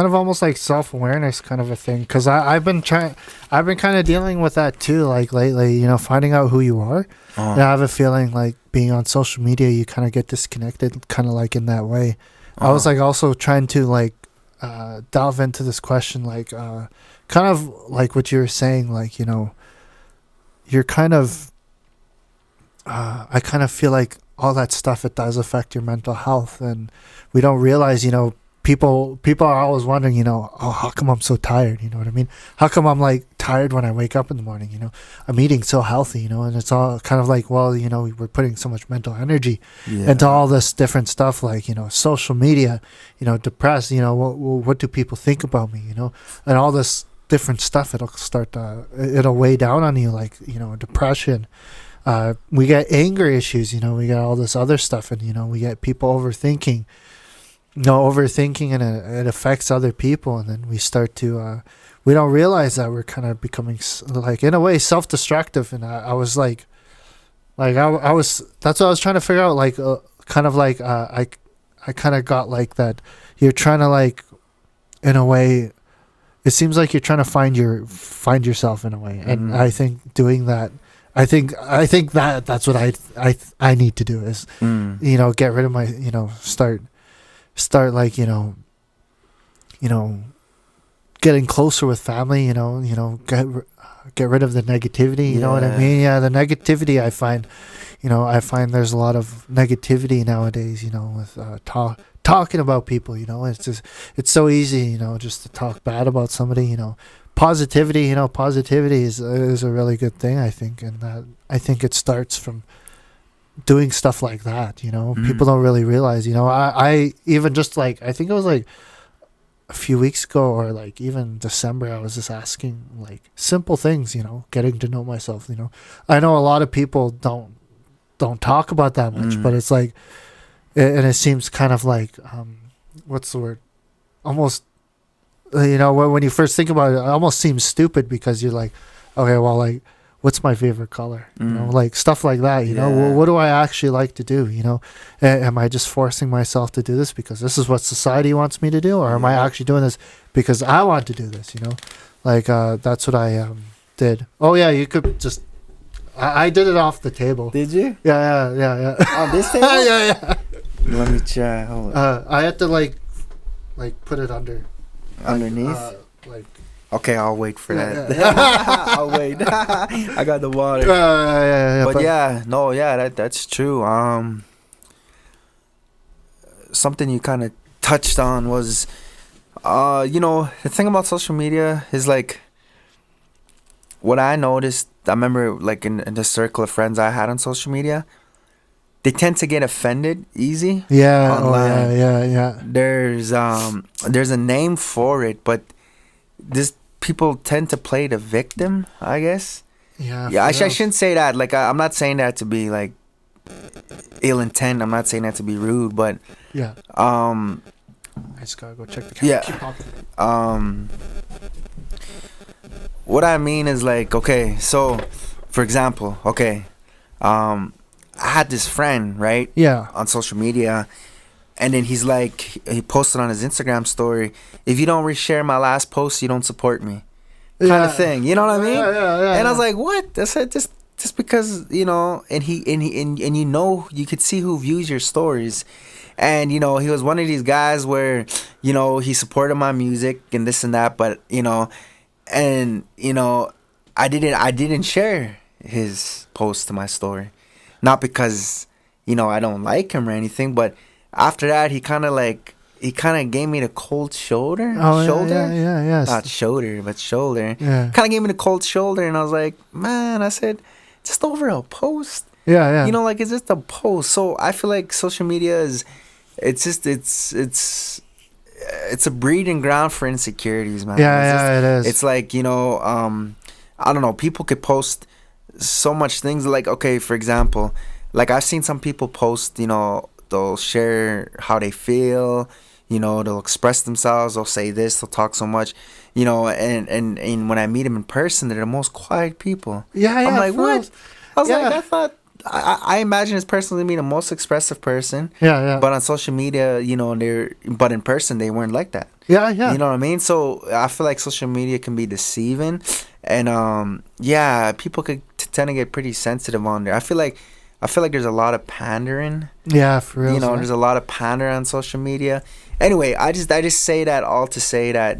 [SPEAKER 2] of almost like self-awareness kind of a thing, because I've been kind of dealing with that too, like lately, finding out who you are. And I have a feeling like being on social media, you kind of get disconnected kind of like in that way. I was like also trying to like delve into this question, like kind of like what you were saying, like you're kind of I kind of feel like all that stuff, it does affect your mental health, and we don't realize, people are always wondering, how come I'm so tired? You know what I mean? How come I'm like tired when I wake up in the morning? I'm eating so healthy, and it's all kind of like, well, we're putting so much mental energy into all this different stuff, like, social media, depressed, what do people think about me, and all this different stuff. It'll weigh down on you, like, depression. We get anger issues, we get all this other stuff, and, we get people overthinking, and it affects other people. And then we start to, we don't realize that we're kind of becoming like, in a way, self-destructive. And I was like I was, that's what I was trying to figure out, like, kind of like, I kind of got like that. You're trying to like, in a way, it seems like you're trying to find yourself in a way. And I think doing that, I think that's what I need to do is, get rid of my, start like, getting closer with family, get rid of the negativity, you know what I mean? The negativity, I find there's a lot of negativity nowadays, with talking about people, it's so easy, just to talk bad about somebody, positivity is a really good thing, I think. And that, I think it starts from doing stuff like that, people don't really realize, I even just like, I think it was like a few weeks ago, or like even December, I was just asking like simple things, getting to know myself, I know a lot of people don't talk about that much, but it's like, and it seems kind of like, what's the word? Almost, when you first think about it, it almost seems stupid, because you're like, okay, well, like, what's my favorite color? Like stuff like that, well, what do I actually like to do? Am I just forcing myself to do this because this is what society wants me to do? Or am I actually doing this because I want to do this? Like, that's what I did. Oh yeah, you could just, I did it off the table.
[SPEAKER 1] Did you?
[SPEAKER 2] Yeah.
[SPEAKER 1] On this table?
[SPEAKER 2] yeah.
[SPEAKER 1] Let me try. Hold on.
[SPEAKER 2] I had to like put it underneath.
[SPEAKER 1] Like Okay, I'll wait for that.
[SPEAKER 2] Yeah.
[SPEAKER 1] I'll wait. I got the water. But yeah, no, yeah, that's true. Something you kind of touched on was, the thing about social media is like, what I noticed. I remember like in the circle of friends I had on social media, they tend to get offended easy.
[SPEAKER 2] Yeah.
[SPEAKER 1] Online.
[SPEAKER 2] Oh yeah.
[SPEAKER 1] There's a name for it, but this people tend to play the victim, I guess.
[SPEAKER 2] Yeah.
[SPEAKER 1] I shouldn't say that. Like I'm not saying that to be like ill intent. I'm not saying that to be rude, but
[SPEAKER 2] yeah. I just gotta go check the camera.
[SPEAKER 1] Yeah. What I mean is like, okay, so for example, okay, I had this friend, right?
[SPEAKER 2] Yeah.
[SPEAKER 1] On social media. And then he's like, he posted on his Instagram story, if you don't reshare my last post, you don't support me. Kind of thing. You know what I mean?
[SPEAKER 2] Yeah.
[SPEAKER 1] And I was like, what? I said, just because, and you could see who views your stories. And, he was one of these guys where, he supported my music and this and that, but, I didn't share his post to my story. Not because, I don't like him or anything, but after that, he kind of gave me the cold shoulder. Shoulder?
[SPEAKER 2] Yeah.
[SPEAKER 1] Not shoulder, but shoulder.
[SPEAKER 2] Yeah.
[SPEAKER 1] Kind of gave me the cold shoulder, and I was like, man, I said, just over a post.
[SPEAKER 2] Yeah.
[SPEAKER 1] It's just a post. So I feel like social media it's a breeding ground for insecurities, man.
[SPEAKER 2] It is.
[SPEAKER 1] It's like, I don't know, people could post so much things. Like, okay, for example, like I've seen some people post, they'll share how they feel, they'll express themselves, they'll say this, they'll talk so much, and when I meet them in person, they're the most quiet people.
[SPEAKER 2] Yeah.
[SPEAKER 1] I'm like, what? I was
[SPEAKER 2] like,
[SPEAKER 1] I thought, I imagine this person to be the most expressive person.
[SPEAKER 2] Yeah.
[SPEAKER 1] But on social media, but in person, they weren't like that.
[SPEAKER 2] Yeah.
[SPEAKER 1] You know what I mean? So I feel like social media can be deceiving, and people could tend to get pretty sensitive on there. I feel like there's a lot of pandering.
[SPEAKER 2] Yeah, for real.
[SPEAKER 1] There's a lot of pandering on social media. Anyway, I just say that all to say that,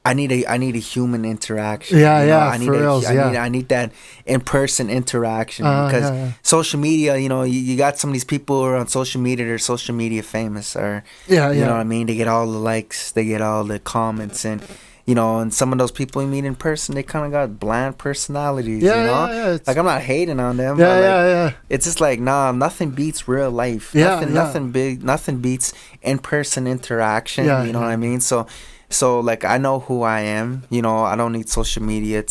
[SPEAKER 1] I need a human interaction. I need that in-person interaction because social media, you got some of these people who are on social media, they're social media famous, or you know what I mean? They get all the likes, they get all the comments, and and some of those people you meet in person, they kind of got bland personalities,
[SPEAKER 2] Yeah,
[SPEAKER 1] like I'm not hating on them. It's just like, nah, nothing beats real life. Nothing beats in-person interaction. You know what I mean? So like, I know who I am. I don't need social media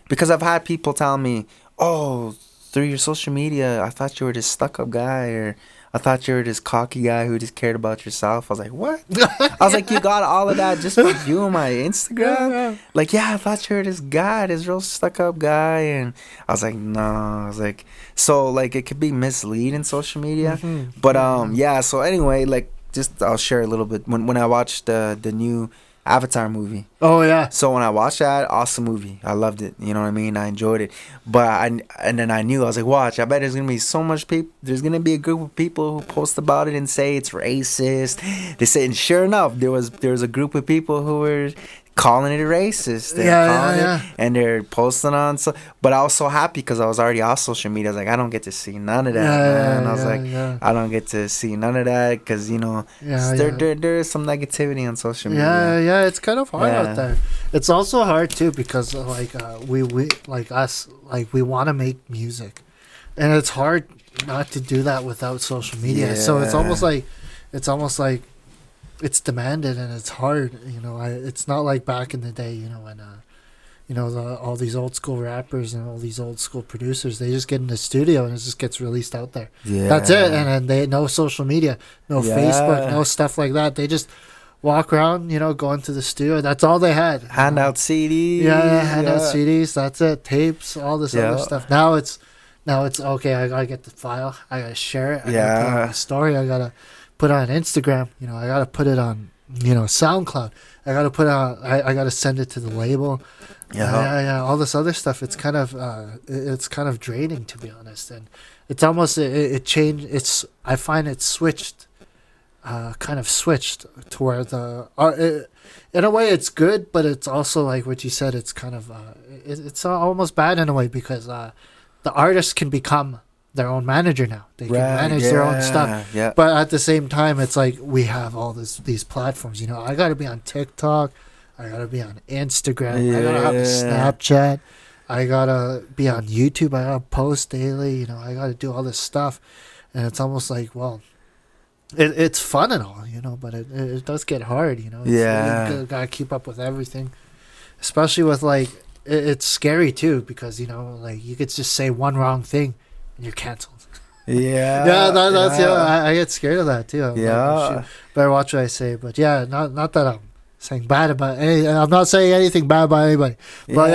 [SPEAKER 1] because I've had people tell me, oh, through your social media, I thought you were this stuck-up guy, or I thought you were this cocky guy who just cared about yourself. I was like, what? I was like, you got all of that just by viewing my Instagram?
[SPEAKER 2] Yeah.
[SPEAKER 1] Like, yeah, I thought you were this guy, this real stuck-up guy. And I was like, no. I was like, so, like, it could be misleading, social media.
[SPEAKER 2] Mm-hmm.
[SPEAKER 1] But, so anyway, like, I'll share a little bit. When I watched the new Avatar movie.
[SPEAKER 2] Oh, yeah.
[SPEAKER 1] So when I watched that, awesome movie. I loved it. You know what I mean? I enjoyed it. And then I knew, I was like, watch, I bet there's going to be so much people. There's going to be a group of people who post about it and say it's racist. They say, and sure enough, there was a group of people who were calling it racist. And they're posting on. But I was so happy because I was already off social media. I was like, I don't get to see none of that, man. I was like, I don't get to see none of that because, there is some negativity on social media.
[SPEAKER 2] Yeah, it's kind of hard out there. It's also hard too because like we like us, like we want to make music, and it's hard not to do that without social media. Yeah. So it's almost like it's demanded and it's hard. It's not like back in the day, when all these old school rappers and all these old school producers, they just get in the studio and it just gets released out there. Yeah, that's it. And then they no social media, no Facebook, no stuff like that. They just walk around, go into the studio. That's all they had.
[SPEAKER 1] Hand out CDs.
[SPEAKER 2] Hand out CDs. That's it. Tapes, all this other stuff. Now it's okay. I gotta get the file. I gotta share it. I gotta put it on a story. I gotta put it on Instagram. I gotta put it on SoundCloud. I gotta put it on. I gotta send it to the label. All this other stuff. It's kind of draining, to be honest. And it's almost it changed. I find it switched kind of switched to where in a way it's good, but it's also like what you said. It's kind of it's almost bad in a way because the artist can become their own manager now. They can manage their own stuff.
[SPEAKER 1] Yeah.
[SPEAKER 2] But at the same time, it's like we have all these platforms. You know, I got to be on TikTok. I got to be on Instagram. I got to have a Snapchat. I got to be on YouTube. I got to post daily. You know, I got to do all this stuff. And it's almost like, well, it's fun and all, you know, but it does get hard, you know. You got to keep up with everything. Especially with, like, it's scary, too, because, you know, like, you could just say one wrong thing and you're canceled. That's I get scared of that too. I'm like, better watch what I say. But yeah, not that I'm saying bad about any. I'm not saying anything bad about anybody. But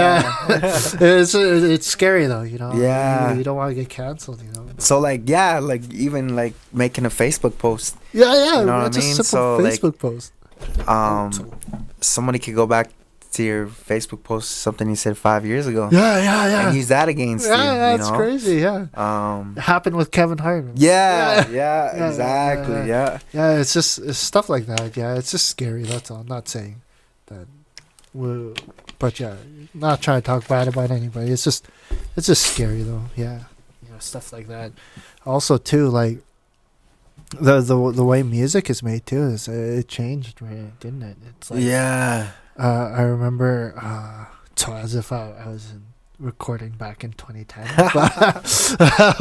[SPEAKER 2] it's scary though. You know.
[SPEAKER 1] Yeah.
[SPEAKER 2] You don't want to get canceled. You know.
[SPEAKER 1] So like even like making a Facebook post.
[SPEAKER 2] Yeah.
[SPEAKER 1] You know
[SPEAKER 2] it's
[SPEAKER 1] what I mean?
[SPEAKER 2] A simple Facebook post.
[SPEAKER 1] Somebody could go back to your Facebook post something you said 5 years ago.
[SPEAKER 2] Yeah.
[SPEAKER 1] And use that against you.
[SPEAKER 2] Yeah, that's crazy. Yeah. It happened with Kevin Hart.
[SPEAKER 1] Yeah, exactly. Yeah.
[SPEAKER 2] It's stuff like that. Yeah, it's just scary. That's all. I'm not saying that. But yeah, not trying to talk bad about anybody. It's just scary though. Yeah, you know, stuff like that. Also, too, like the way music is made too is it changed, right? Didn't it? It's like I remember, so as if I was recording back in 2010,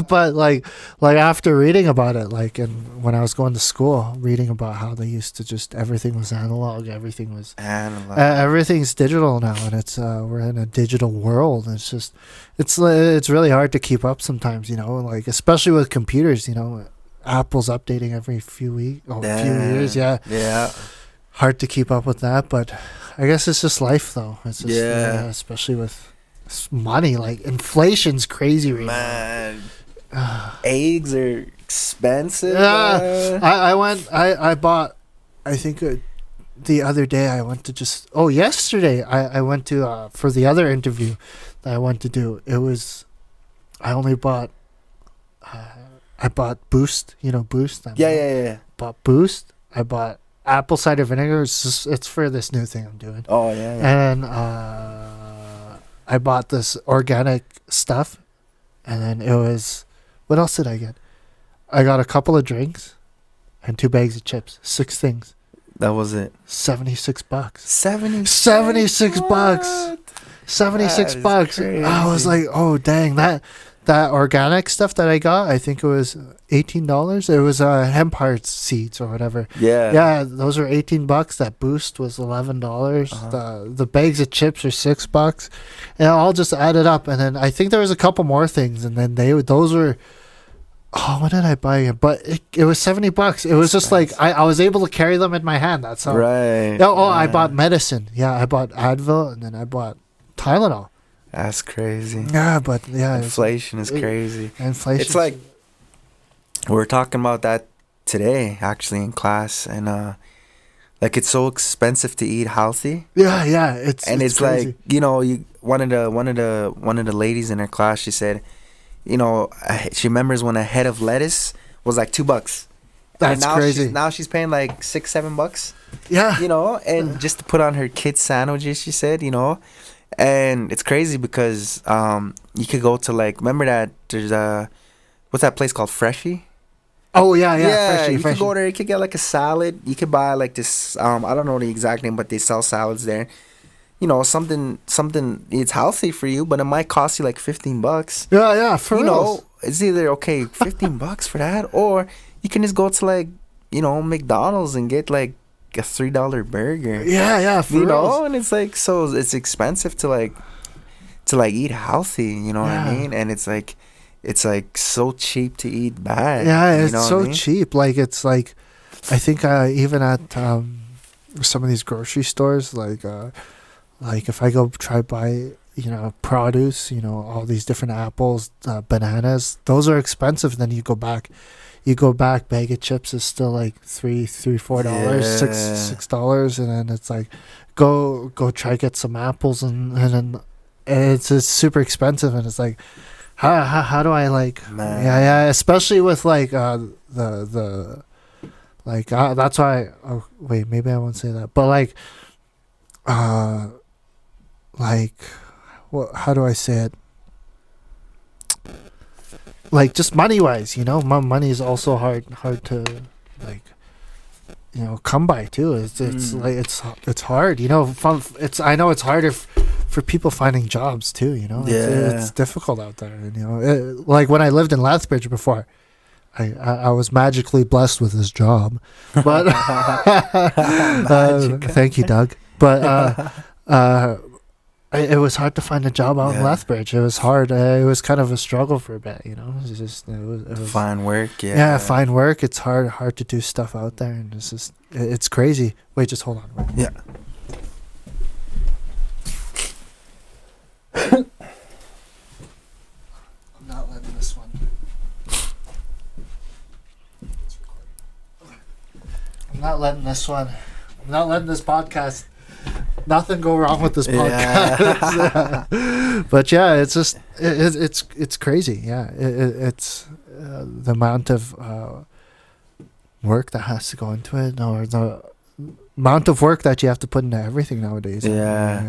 [SPEAKER 2] but like after reading about it, like, and when I was going to school, reading about how they used to just everything was analog, everything was everything's digital now, and it's we're in a digital world. And it's just it's really hard to keep up sometimes, you know, like especially with computers, you know, Apple's updating every few years, hard to keep up with that, but I guess it's just life, though. It's just, especially with money. Like, inflation's crazy right
[SPEAKER 1] now. Eggs are expensive.
[SPEAKER 2] Yeah. I bought, I think the other day I went to yesterday I went to, for the other interview that I went to do, I bought Boost, you know, Boost. Bought Boost. I bought apple cider vinegar. It's for this new thing I'm doing.
[SPEAKER 1] Oh yeah.
[SPEAKER 2] And I bought this organic stuff, and then it was, what else did I get? I got a couple of drinks, and 2 bags of chips. 6 things.
[SPEAKER 1] That was it.
[SPEAKER 2] $76.
[SPEAKER 1] $76
[SPEAKER 2] bucks. $76.
[SPEAKER 1] Crazy.
[SPEAKER 2] I was like, oh dang, that organic stuff that I got, I think it was $18. It was hemp heart seeds or whatever. Yeah, those are $18. That Boost was $11. The bags of chips are $6, and it all just added up. And then I think there was a couple more things, and then those were. Oh, what did I buy again? But it was $70. It was just like I was able to carry them in my hand. That's all.
[SPEAKER 1] Right.
[SPEAKER 2] I bought medicine. Yeah, I bought Advil, and then I bought Tylenol.
[SPEAKER 1] That's crazy.
[SPEAKER 2] Yeah, but yeah,
[SPEAKER 1] inflation is crazy.
[SPEAKER 2] Inflation.
[SPEAKER 1] It's like we were talking about that today, actually, in class, and like it's so expensive to eat healthy.
[SPEAKER 2] Yeah, it's
[SPEAKER 1] crazy. Like, you know, one of the ladies in her class, she said, you know, she remembers when a head of lettuce was like $2.
[SPEAKER 2] That's crazy.
[SPEAKER 1] Now she's paying like $6-7.
[SPEAKER 2] Yeah,
[SPEAKER 1] you know, and just to put on her kids' sandwiches, she said, you know. And it's crazy because you could go to, like, remember that there's what's that place called, Freshie?
[SPEAKER 2] Oh yeah,
[SPEAKER 1] Freshie. You could go there, you could get like a salad. You could buy like this I don't know the exact name, but they sell salads there. You know, something it's healthy for you, but it might cost you like $15.
[SPEAKER 2] Yeah, for
[SPEAKER 1] you
[SPEAKER 2] real.
[SPEAKER 1] know, it's either $15 for that, or you can just go to, like, you know, McDonald's and get like a $3 burger.
[SPEAKER 2] Yeah, for
[SPEAKER 1] you
[SPEAKER 2] real.
[SPEAKER 1] know, and it's like, so it's expensive to eat healthy, you know what I mean? And it's like so cheap to eat bad.
[SPEAKER 2] Yeah,
[SPEAKER 1] it's
[SPEAKER 2] so cheap. Like, it's like, I think even at some of these grocery stores, like if I go try buy, you know, produce, you know, all these different apples, bananas, those are expensive. Then you go back, bag of chips is still like $4, $6, and then it's like, go try get some apples, and then it's super expensive, and it's like, how do I, like, especially with like the Like that's why. Oh wait, maybe I won't say that. But like, what? How do I say it? Like just money wise, money is also hard to like, come by too. It's like it's hard. I know it's harder for people finding jobs too. It's difficult out there. Like when I lived in Lethbridge before. I was magically blessed with this job, but thank you, Doug. But it was hard to find a job out in Lethbridge. It was hard. It was kind of a struggle for a bit. It was
[SPEAKER 1] find work.
[SPEAKER 2] Yeah, find work. It's hard to do stuff out there, and it's crazy. Wait, just hold on.
[SPEAKER 1] Yeah.
[SPEAKER 2] I'm not letting this one. I'm not letting this one. I'm not letting this podcast. Nothing go wrong with this podcast. Yeah. But yeah, it's just it's crazy. Yeah, it's the amount of work that has to go into it, or the amount of work that you have to put into everything nowadays.
[SPEAKER 1] Yeah.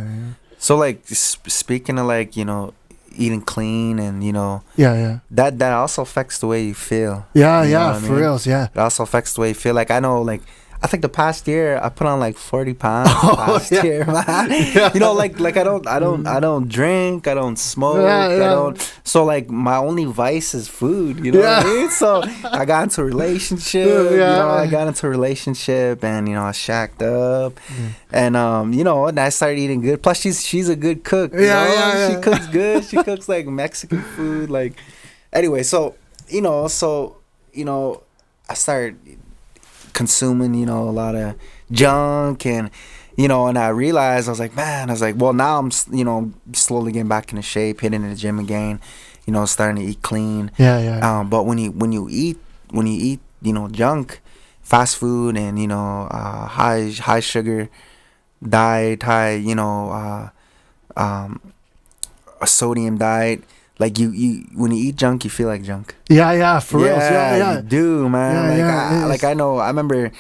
[SPEAKER 1] So like speaking of like eating clean and that also affects the way you feel.
[SPEAKER 2] Yeah, for reals. Yeah,
[SPEAKER 1] it also affects the way you feel. Like I know, like I think the past year I put on like 40 pounds. Year, man. Yeah. Like I don't drink, I don't smoke, I don't. So like my only vice is food. You know what I mean? So I got into a relationship. I got into a relationship, and I shacked up, and and I started eating good. Plus she's a good cook. She cooks good. She cooks like Mexican food. Like anyway, so I started consuming, a lot of junk, and and I realized, I was like, well, now I'm, slowly getting back into shape, hitting the gym again, starting to eat clean. But when you eat, junk, fast food, and high sugar diet, high, a sodium diet. Like you when you eat junk, you feel like junk.
[SPEAKER 2] Yeah, for real. Yeah,
[SPEAKER 1] you do, man. I know. I remember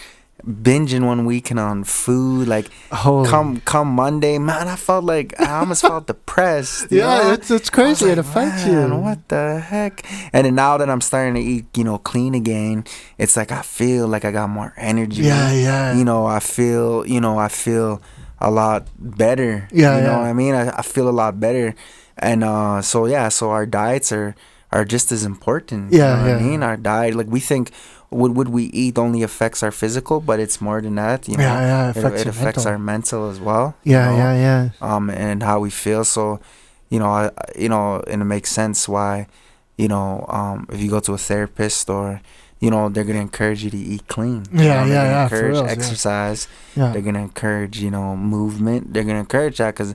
[SPEAKER 1] binging one weekend on food. Like come Monday, man, I felt like I almost felt depressed.
[SPEAKER 2] It's crazy. Like, it affects you.
[SPEAKER 1] What the heck? And then now that I'm starting to eat, clean again, it's like I feel like I got more energy.
[SPEAKER 2] Yeah.
[SPEAKER 1] I feel a lot better. You know what I mean? I feel a lot better. And so our diets are just as important. You know what I mean? Our diet, like we think what we eat only affects our physical, but it's more than that. It affects our mental as well. And how we feel. So, and it makes sense why, if you go to a therapist or they're gonna encourage you to eat clean. They're gonna encourage exercise. They're gonna encourage movement. They're gonna encourage that because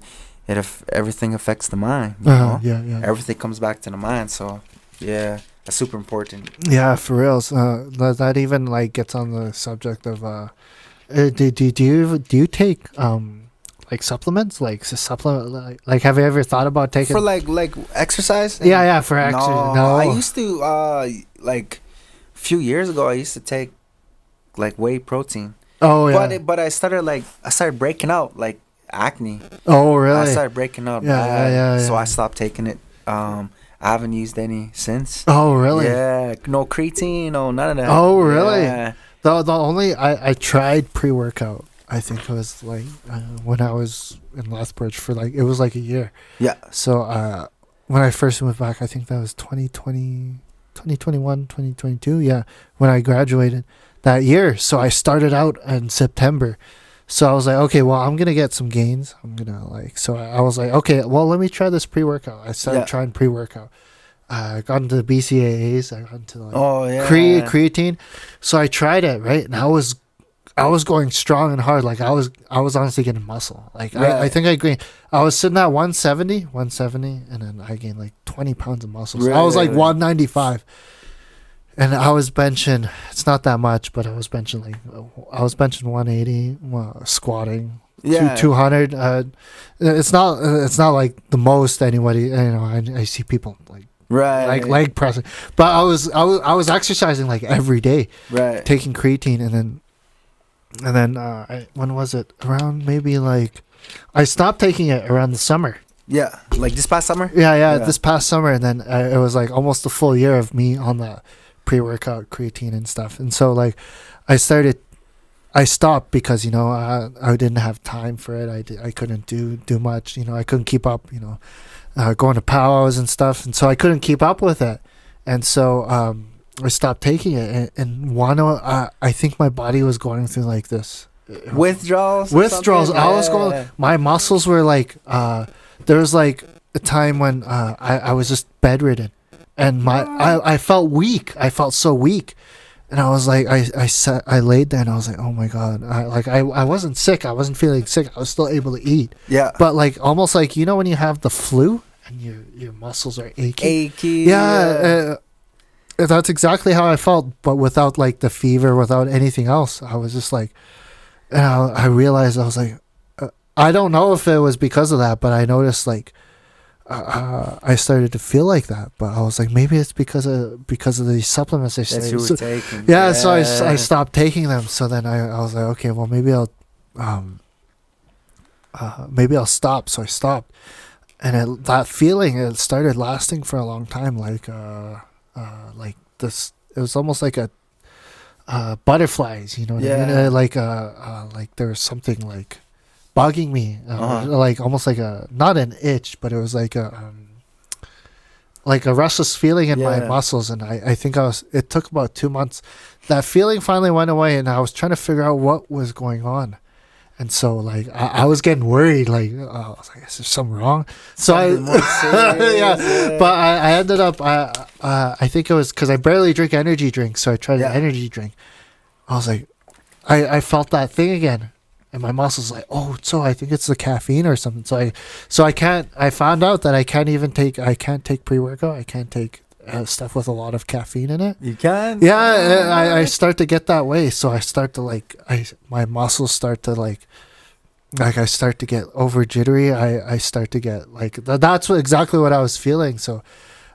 [SPEAKER 1] everything affects the mind. Everything comes back to the mind. So that's super important.
[SPEAKER 2] Yeah, for reals. That even like gets on the subject of do you take like supplements, like have you ever thought about taking
[SPEAKER 1] for like exercise?
[SPEAKER 2] For exercise. No,
[SPEAKER 1] I used to like a few years ago I used to take like whey protein. But I started breaking out like acne.
[SPEAKER 2] Oh, really?
[SPEAKER 1] I started breaking up. So I stopped taking it. I haven't used any since.
[SPEAKER 2] Oh, really?
[SPEAKER 1] Yeah. No creatine, no none of that.
[SPEAKER 2] Oh, really? Yeah. The only I tried pre-workout. I think it was like when I was in Lethbridge for like it was like a year. Yeah. So when I first moved back, I think that was 2020, 2021, 2022. Yeah, when I graduated that year. So I started out in September. So I was like, okay, well, I'm going to get some gains. So I was like, okay, well, let me try this pre-workout. I started trying pre-workout. I got into the BCAAs. I got into creatine. So I tried it, right? And I was going strong and hard. Like I was honestly getting muscle. Like I think I gained, I was sitting at 170, and then I gained like 20 pounds of muscle. So I was like 195. And I was benching, it's not that much, but I was benching 180, squatting, 200. It's not like the most anybody, I see people like
[SPEAKER 1] Right.
[SPEAKER 2] like leg pressing. But I was exercising like every day,
[SPEAKER 1] Right.
[SPEAKER 2] taking creatine, and then when was it? Around maybe like I stopped taking it around the summer.
[SPEAKER 1] Yeah. Like this past summer?
[SPEAKER 2] Yeah, this past summer, and then it was like almost a full year of me on the pre-workout creatine and stuff. And so like I stopped because, you know, I didn't have time for it. I couldn't do much, you know. I couldn't keep up, you know, going to powwows and stuff, and so I couldn't keep up with it. And so I stopped taking it, and I think my body was going through like this
[SPEAKER 1] Withdrawals.
[SPEAKER 2] I was going, my muscles were like there was like a time when I was just bedridden, and I felt weak. I felt so weak, and I was like, I laid there and I was like, oh my god, I wasn't sick. I wasn't feeling sick. I was still able to eat.
[SPEAKER 1] Yeah.
[SPEAKER 2] But like almost like, you know, when you have the flu and your muscles are achy.
[SPEAKER 1] Yeah.
[SPEAKER 2] That's exactly how I felt, but without like the fever, without anything else. I was just like, and I realized, I was like, I don't know if it was because of that, but I noticed like I started to feel like that. But I was like, maybe it's because of these supplements I started.
[SPEAKER 1] That you were taking.
[SPEAKER 2] Yeah, so I stopped taking them. So then I was like, okay, well maybe I'll stop. So I stopped, and that feeling, it started lasting for a long time. Like this, it was almost like a butterflies, you know what I mean? Like there was something like bugging me, like almost like not an itch, but it was like a restless feeling in my muscles. And I think it took about 2 months. That feeling finally went away, and I was trying to figure out what was going on. And so like I was getting worried, like I was like, is there something wrong? So but I ended up I think it was because I barely drink energy drinks, so I tried an energy drink. I was like, I felt that thing again, and my muscles like, oh, so I think it's the caffeine or something. So I found out that I can't take pre-workout. I can't take stuff with a lot of caffeine in it.
[SPEAKER 1] You can?
[SPEAKER 2] Yeah, I start to get that way. So I start to like, my muscles start to like I start to get over jittery. I start to get like, that's exactly what I was feeling. So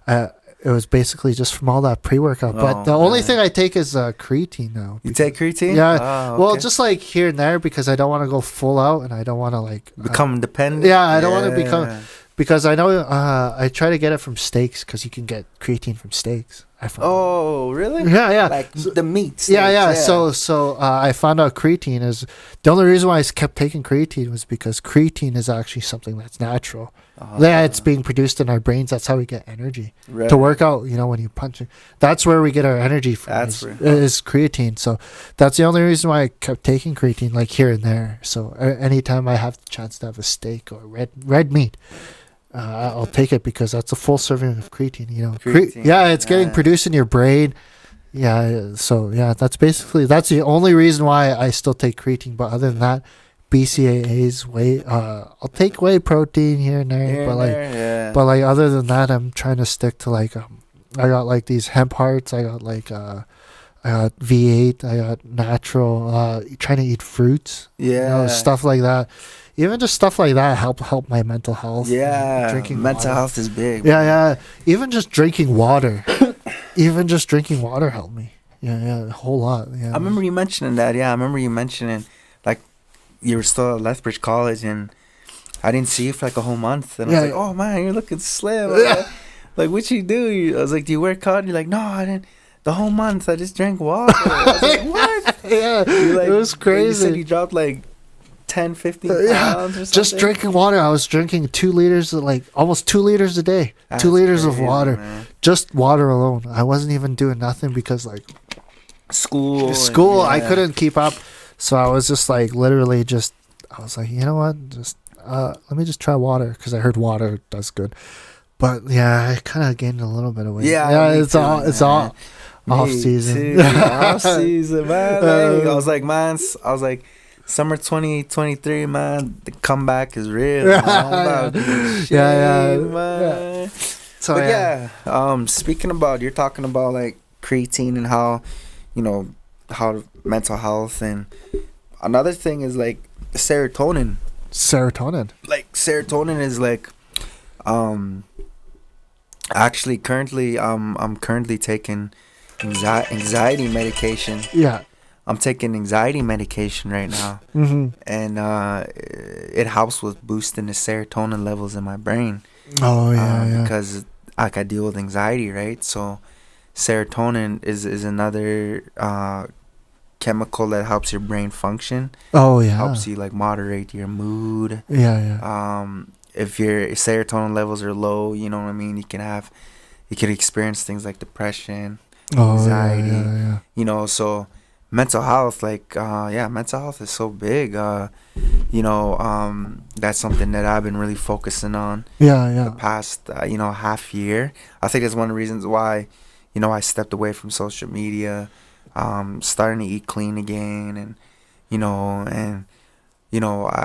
[SPEAKER 2] it was basically just from all that pre-workout. But the only thing I take is creatine now.
[SPEAKER 1] You take creatine?
[SPEAKER 2] Yeah.
[SPEAKER 1] Oh, okay.
[SPEAKER 2] Well, just like here and there, because I don't want to go full out, and I don't want to like
[SPEAKER 1] become dependent.
[SPEAKER 2] Yeah, I don't want to become, because I know I try to get it from steaks, because you can get creatine from steaks.
[SPEAKER 1] Oh, really?
[SPEAKER 2] Yeah.
[SPEAKER 1] Like the meat steaks.
[SPEAKER 2] Yeah. So I found out creatine is, the only reason why I kept taking creatine was because creatine is actually something that's natural. Yeah, it's being produced in our brains. That's how we get energy to work out. You know, when you punch it, that's where we get our energy from. Is creatine. So that's the only reason why I kept taking creatine, like here and there. So anytime I have the chance to have a steak or red meat, I'll take it, because that's a full serving of creatine. You know, it's getting produced in your brain. Yeah. So that's the only reason why I still take creatine. But other than that, BCAAs, whey. I'll take whey protein here and there, but other than that, I'm trying to stick to like I got like these hemp hearts. I got like I got V8. I got natural. Trying to eat fruits. Yeah, you know, stuff like that. Even just stuff like that help my mental health.
[SPEAKER 1] Yeah,
[SPEAKER 2] drinking
[SPEAKER 1] mental
[SPEAKER 2] water.
[SPEAKER 1] health is big.
[SPEAKER 2] Yeah. Even just drinking water. Even just drinking water helped me. Yeah, a whole lot. Yeah.
[SPEAKER 1] I remember you mentioning that. Yeah, I remember you mentioning like you were still at Lethbridge College, and I didn't see you for like a whole month, and I was like, oh man, you're looking slim. Like, what you do? I was like, do you work out? You're like, no, I didn't. The whole month I just drank water. I was like, what?
[SPEAKER 2] Yeah, like, it was crazy.
[SPEAKER 1] You said you dropped like 10, 15 pounds or something?
[SPEAKER 2] Just drinking water. I was drinking 2 liters, like almost 2 liters a day. That's 2 liters crazy, of water. Man. Just water alone. I wasn't even doing nothing, because like school, I couldn't keep up. So I was just like, literally just, I was like, you know what? Just let me just try water, because I heard water does good. But yeah, I kind of gained a little bit of weight. Yeah, it's all off season.
[SPEAKER 1] Off season, man. I was like, summer 2023, man. The comeback is real. Man. Man. So speaking about, you're talking about like creatine and how, you know, how mental health, and another thing is like serotonin. Like serotonin is like Actually, currently, I'm currently taking anxiety medication.
[SPEAKER 2] Yeah.
[SPEAKER 1] I'm taking anxiety medication right now,
[SPEAKER 2] Mm-hmm.
[SPEAKER 1] and it helps with boosting the serotonin levels in my brain.
[SPEAKER 2] Oh yeah, yeah.
[SPEAKER 1] Because like I deal with anxiety, right? So serotonin is another chemical that helps your brain function,
[SPEAKER 2] Oh yeah.
[SPEAKER 1] helps you like moderate your mood.
[SPEAKER 2] Yeah, yeah.
[SPEAKER 1] If your serotonin levels are low, you know what I mean, you can experience things like depression,
[SPEAKER 2] Oh yeah,
[SPEAKER 1] anxiety,
[SPEAKER 2] yeah, yeah.
[SPEAKER 1] so mental health, like mental health is so big. That's something that I've been really focusing on
[SPEAKER 2] Yeah,
[SPEAKER 1] the
[SPEAKER 2] yeah.
[SPEAKER 1] past half year. I think that's one of the reasons why I stepped away from social media, starting to eat clean again, and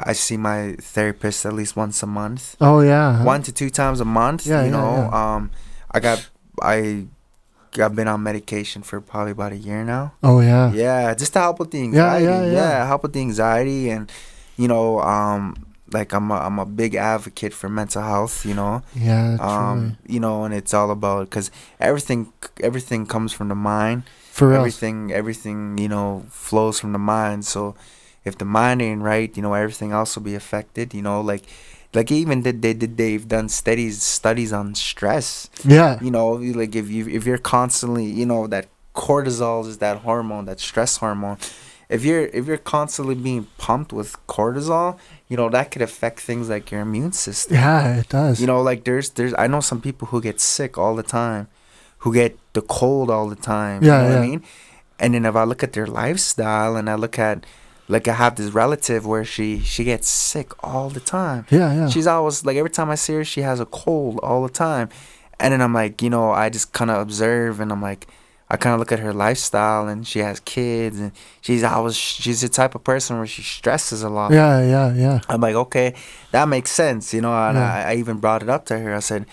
[SPEAKER 1] I see my therapist at least once a month,
[SPEAKER 2] Oh yeah. Huh?
[SPEAKER 1] 1 to 2 times a month.
[SPEAKER 2] Yeah, yeah, yeah.
[SPEAKER 1] I got I I've been on medication for probably about a year now.
[SPEAKER 2] Oh yeah.
[SPEAKER 1] Yeah, just to help with the
[SPEAKER 2] Yeah,
[SPEAKER 1] anxiety.
[SPEAKER 2] yeah, yeah.
[SPEAKER 1] Yeah, help with the anxiety, and you know, like I'm a big advocate for mental health.
[SPEAKER 2] Yeah, truly.
[SPEAKER 1] And it's all about, because everything comes from the mind.
[SPEAKER 2] For real.
[SPEAKER 1] Everything flows from the mind. So if the mind ain't right, everything else will be affected. Even they've done studies on stress.
[SPEAKER 2] Yeah.
[SPEAKER 1] Like if you're constantly, that cortisol is that hormone, that stress hormone. If you're constantly being pumped with cortisol, that could affect things like your immune system.
[SPEAKER 2] Yeah, it does.
[SPEAKER 1] Like there's I know some people who get sick all the time, who get the cold all the time. You
[SPEAKER 2] Yeah,
[SPEAKER 1] know what I
[SPEAKER 2] yeah.
[SPEAKER 1] mean? And then if I look at their lifestyle, and I look at, like, I have this relative where she gets sick all the time.
[SPEAKER 2] Yeah, yeah.
[SPEAKER 1] She's always like, every time I see her, she has a cold all the time. And then I'm like, I just kind of observe, and I'm like, I kind of look at her lifestyle, and she has kids, and she's the type of person where she stresses a lot.
[SPEAKER 2] Yeah, yeah, yeah.
[SPEAKER 1] I'm like, okay, that makes sense, and
[SPEAKER 2] Yeah.
[SPEAKER 1] I even brought it up to her. I said,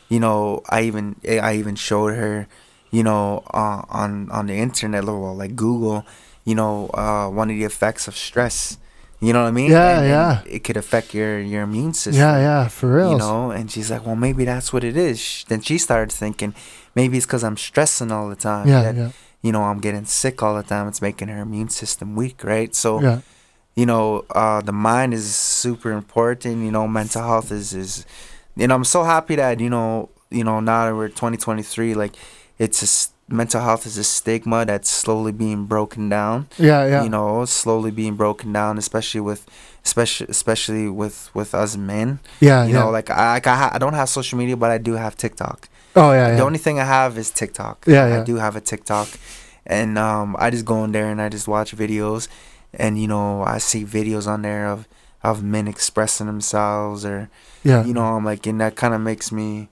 [SPEAKER 1] I even showed her, on the internet, well, like Google, one of the effects of stress. You know what I mean?
[SPEAKER 2] Yeah,
[SPEAKER 1] And
[SPEAKER 2] yeah.
[SPEAKER 1] it could affect your immune system.
[SPEAKER 2] Yeah, yeah, for real.
[SPEAKER 1] And she's like, well, maybe that's what it is. Then she started thinking, maybe it's because I'm stressing all the time.
[SPEAKER 2] Yeah,
[SPEAKER 1] That,
[SPEAKER 2] yeah.
[SPEAKER 1] I'm getting sick all the time. It's making her immune system weak, right? So,
[SPEAKER 2] Yeah.
[SPEAKER 1] the mind is super important. Mental health is I'm so happy that, now that we're 2023, like, mental health is a stigma that's slowly being broken down.
[SPEAKER 2] Yeah, yeah.
[SPEAKER 1] Slowly being broken down, especially with us men.
[SPEAKER 2] Yeah, yeah.
[SPEAKER 1] Like I don't have social media, but I do have TikTok.
[SPEAKER 2] Oh yeah, yeah.
[SPEAKER 1] The only thing I have is TikTok.
[SPEAKER 2] Yeah,
[SPEAKER 1] I
[SPEAKER 2] yeah.
[SPEAKER 1] do have a TikTok, and I just go in there and I just watch videos, and I see videos on there of men expressing themselves, or
[SPEAKER 2] Yeah.
[SPEAKER 1] I'm like, and that kind of makes me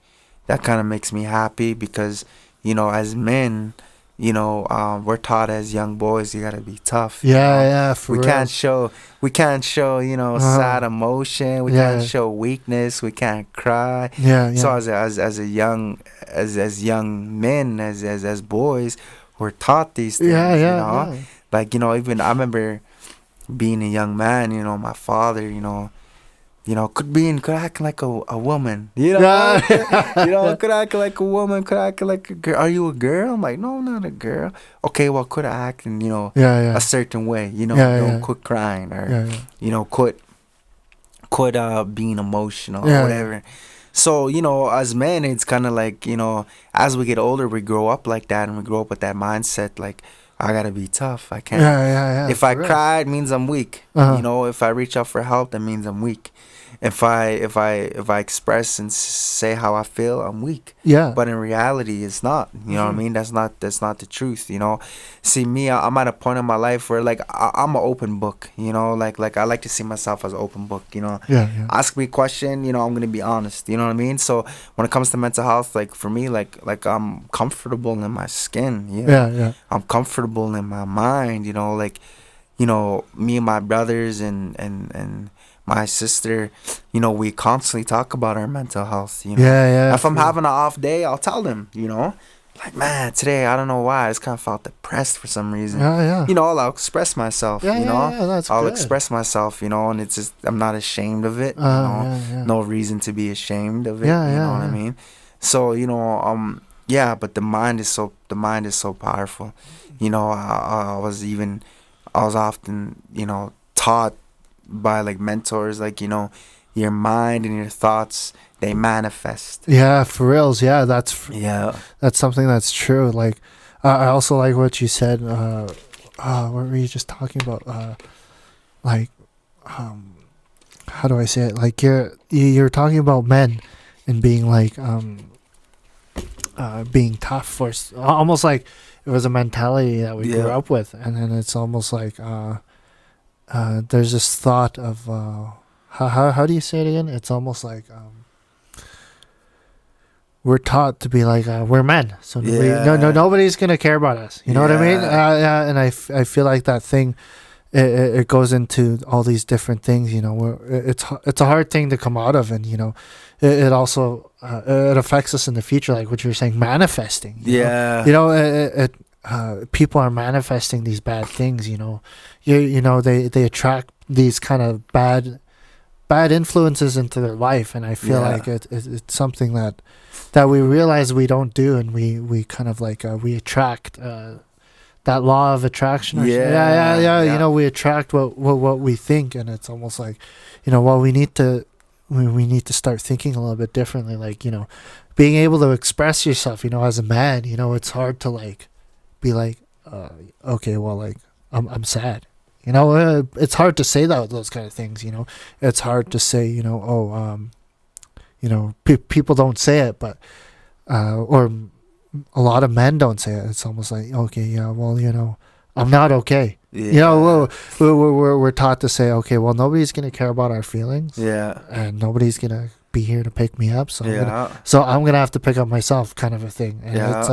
[SPEAKER 1] happy, because as men, we're taught as young boys, you gotta be tough.
[SPEAKER 2] Yeah, yeah, for
[SPEAKER 1] we
[SPEAKER 2] real.
[SPEAKER 1] can't show sad emotion. We
[SPEAKER 2] Yeah.
[SPEAKER 1] can't show weakness. We can't cry.
[SPEAKER 2] Yeah, yeah.
[SPEAKER 1] So as young men, as boys, we're taught these things.
[SPEAKER 2] Yeah, yeah, yeah.
[SPEAKER 1] Like, even I remember being a young man. My father, could act like a woman.
[SPEAKER 2] Yeah.
[SPEAKER 1] Could act like a woman, could act like a girl. Are you a girl? I'm like, no, I'm not a girl. Okay, well, could I act in,
[SPEAKER 2] Yeah, yeah.
[SPEAKER 1] a certain way?
[SPEAKER 2] Yeah,
[SPEAKER 1] Don't
[SPEAKER 2] yeah.
[SPEAKER 1] quit crying, or,
[SPEAKER 2] Yeah, yeah.
[SPEAKER 1] quit being emotional,
[SPEAKER 2] Yeah,
[SPEAKER 1] or whatever. So, as men, it's kind of like, as we get older, we grow up like that, and we grow up with that mindset, like, I gotta be tough. I can't.
[SPEAKER 2] Yeah, yeah, yeah.
[SPEAKER 1] If I
[SPEAKER 2] for real.
[SPEAKER 1] cry, it means I'm weak.
[SPEAKER 2] Uh-huh.
[SPEAKER 1] If I reach out for help, that means I'm weak. If I express and say how I feel, I'm weak.
[SPEAKER 2] Yeah.
[SPEAKER 1] But in reality, it's not. You know what I mean? That's not the truth. See, me, I'm at a point in my life where, like, I'm an open book. Like I like to see myself as an open book.
[SPEAKER 2] Yeah, yeah.
[SPEAKER 1] Ask me a question. I'm gonna be honest. You know what I mean? So when it comes to mental health, like, for me, like I'm comfortable in my skin.
[SPEAKER 2] Yeah, yeah.
[SPEAKER 1] I'm comfortable in my mind. Like, me and my brothers and my sister, we constantly talk about our mental health.
[SPEAKER 2] Yeah, yeah.
[SPEAKER 1] If I'm
[SPEAKER 2] for real.
[SPEAKER 1] having an off day, I'll tell them. Like, man, today I don't know why, I just kind of felt depressed for some reason.
[SPEAKER 2] Yeah, yeah.
[SPEAKER 1] I'll express myself.
[SPEAKER 2] Yeah, yeah, that's
[SPEAKER 1] I'll
[SPEAKER 2] good.
[SPEAKER 1] express myself. And it's just, I'm not ashamed of it.
[SPEAKER 2] Yeah, yeah.
[SPEAKER 1] No reason to be ashamed of it.
[SPEAKER 2] Yeah,
[SPEAKER 1] you
[SPEAKER 2] yeah,
[SPEAKER 1] know what I
[SPEAKER 2] yeah.
[SPEAKER 1] mean? So yeah, but the mind is so powerful. I was often taught by like mentors, like your mind and your thoughts, they manifest.
[SPEAKER 2] Yeah, for reals. Yeah,
[SPEAKER 1] Yeah.
[SPEAKER 2] that's something that's true. Like, I also like what you said. What were you just talking about? Like, um, how do I say it? Like, you're talking about men and being like, being tough almost like it was a mentality that we grew
[SPEAKER 1] Yeah.
[SPEAKER 2] up with, and then it's almost like, there's this thought of, how do you say it again? It's almost like, we're taught to be like, we're men, so nobody's gonna care about us. You know what I mean?
[SPEAKER 1] Yeah.
[SPEAKER 2] Yeah, and I feel like that thing, it goes into all these different things. It's a hard thing to come out of, and it also, it affects us in the future, like what you were saying, manifesting.
[SPEAKER 1] Yeah.
[SPEAKER 2] People are manifesting these bad things. They attract these kind of bad influences into their life, and I feel like it's something that we realize we don't do, and we kind of like, we attract, that law of attraction.
[SPEAKER 1] Yeah.
[SPEAKER 2] We attract what we think, and it's almost like, well, we need to start thinking a little bit differently, like, being able to express yourself, as a man. It's hard to like be like, okay, well, like, I'm sad. It's hard to say those kind of things. It's hard to say, people don't say it, but or a lot of men don't say it. It's almost like, okay, yeah, well, I'm not okay.
[SPEAKER 1] Yeah.
[SPEAKER 2] We're taught to say, okay, well, nobody's gonna care about our feelings.
[SPEAKER 1] Yeah.
[SPEAKER 2] And nobody's gonna be here to pick me up. So
[SPEAKER 1] Yeah.
[SPEAKER 2] I'm gonna have to pick up myself, kind of a thing. And
[SPEAKER 1] Yeah.
[SPEAKER 2] it's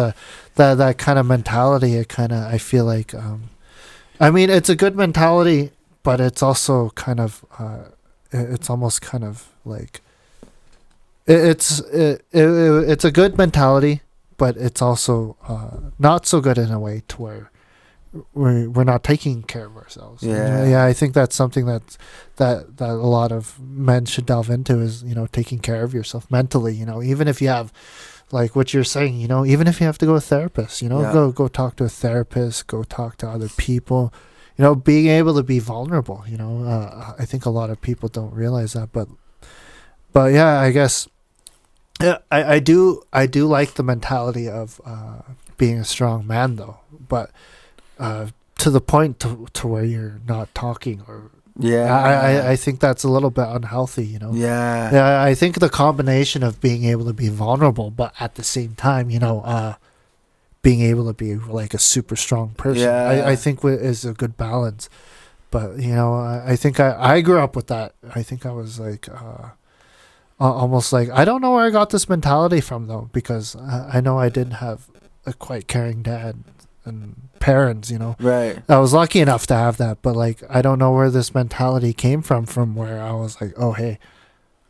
[SPEAKER 2] that kind of mentality. I feel like, I mean, it's a good mentality, but it's also kind of, it's almost kind of like, it's a good mentality, but it's also, not so good in a way to where we're not taking care of ourselves.
[SPEAKER 1] Yeah.
[SPEAKER 2] I think that's something that a lot of men should delve into, is taking care of yourself mentally. Even if you have, like what you're saying, even if you have to go to a therapist, go talk to a therapist, go talk to other people. Being able to be vulnerable. I think a lot of people don't realize that, but yeah, I guess, yeah, I do like the mentality of, being a strong man, though, but, to the point to where you're not talking, or I think that's a little bit unhealthy.
[SPEAKER 1] Yeah.
[SPEAKER 2] I think the combination of being able to be vulnerable, but at the same time, being able to be like a super strong person, I think is a good balance. But I think I grew up with that. I think I was like, almost like, I don't know where I got this mentality from, though, because I know I didn't have a quite caring dad and parents.
[SPEAKER 1] Right.
[SPEAKER 2] I was lucky enough to have that, but like, I don't know where this mentality came from where I was like, oh, hey,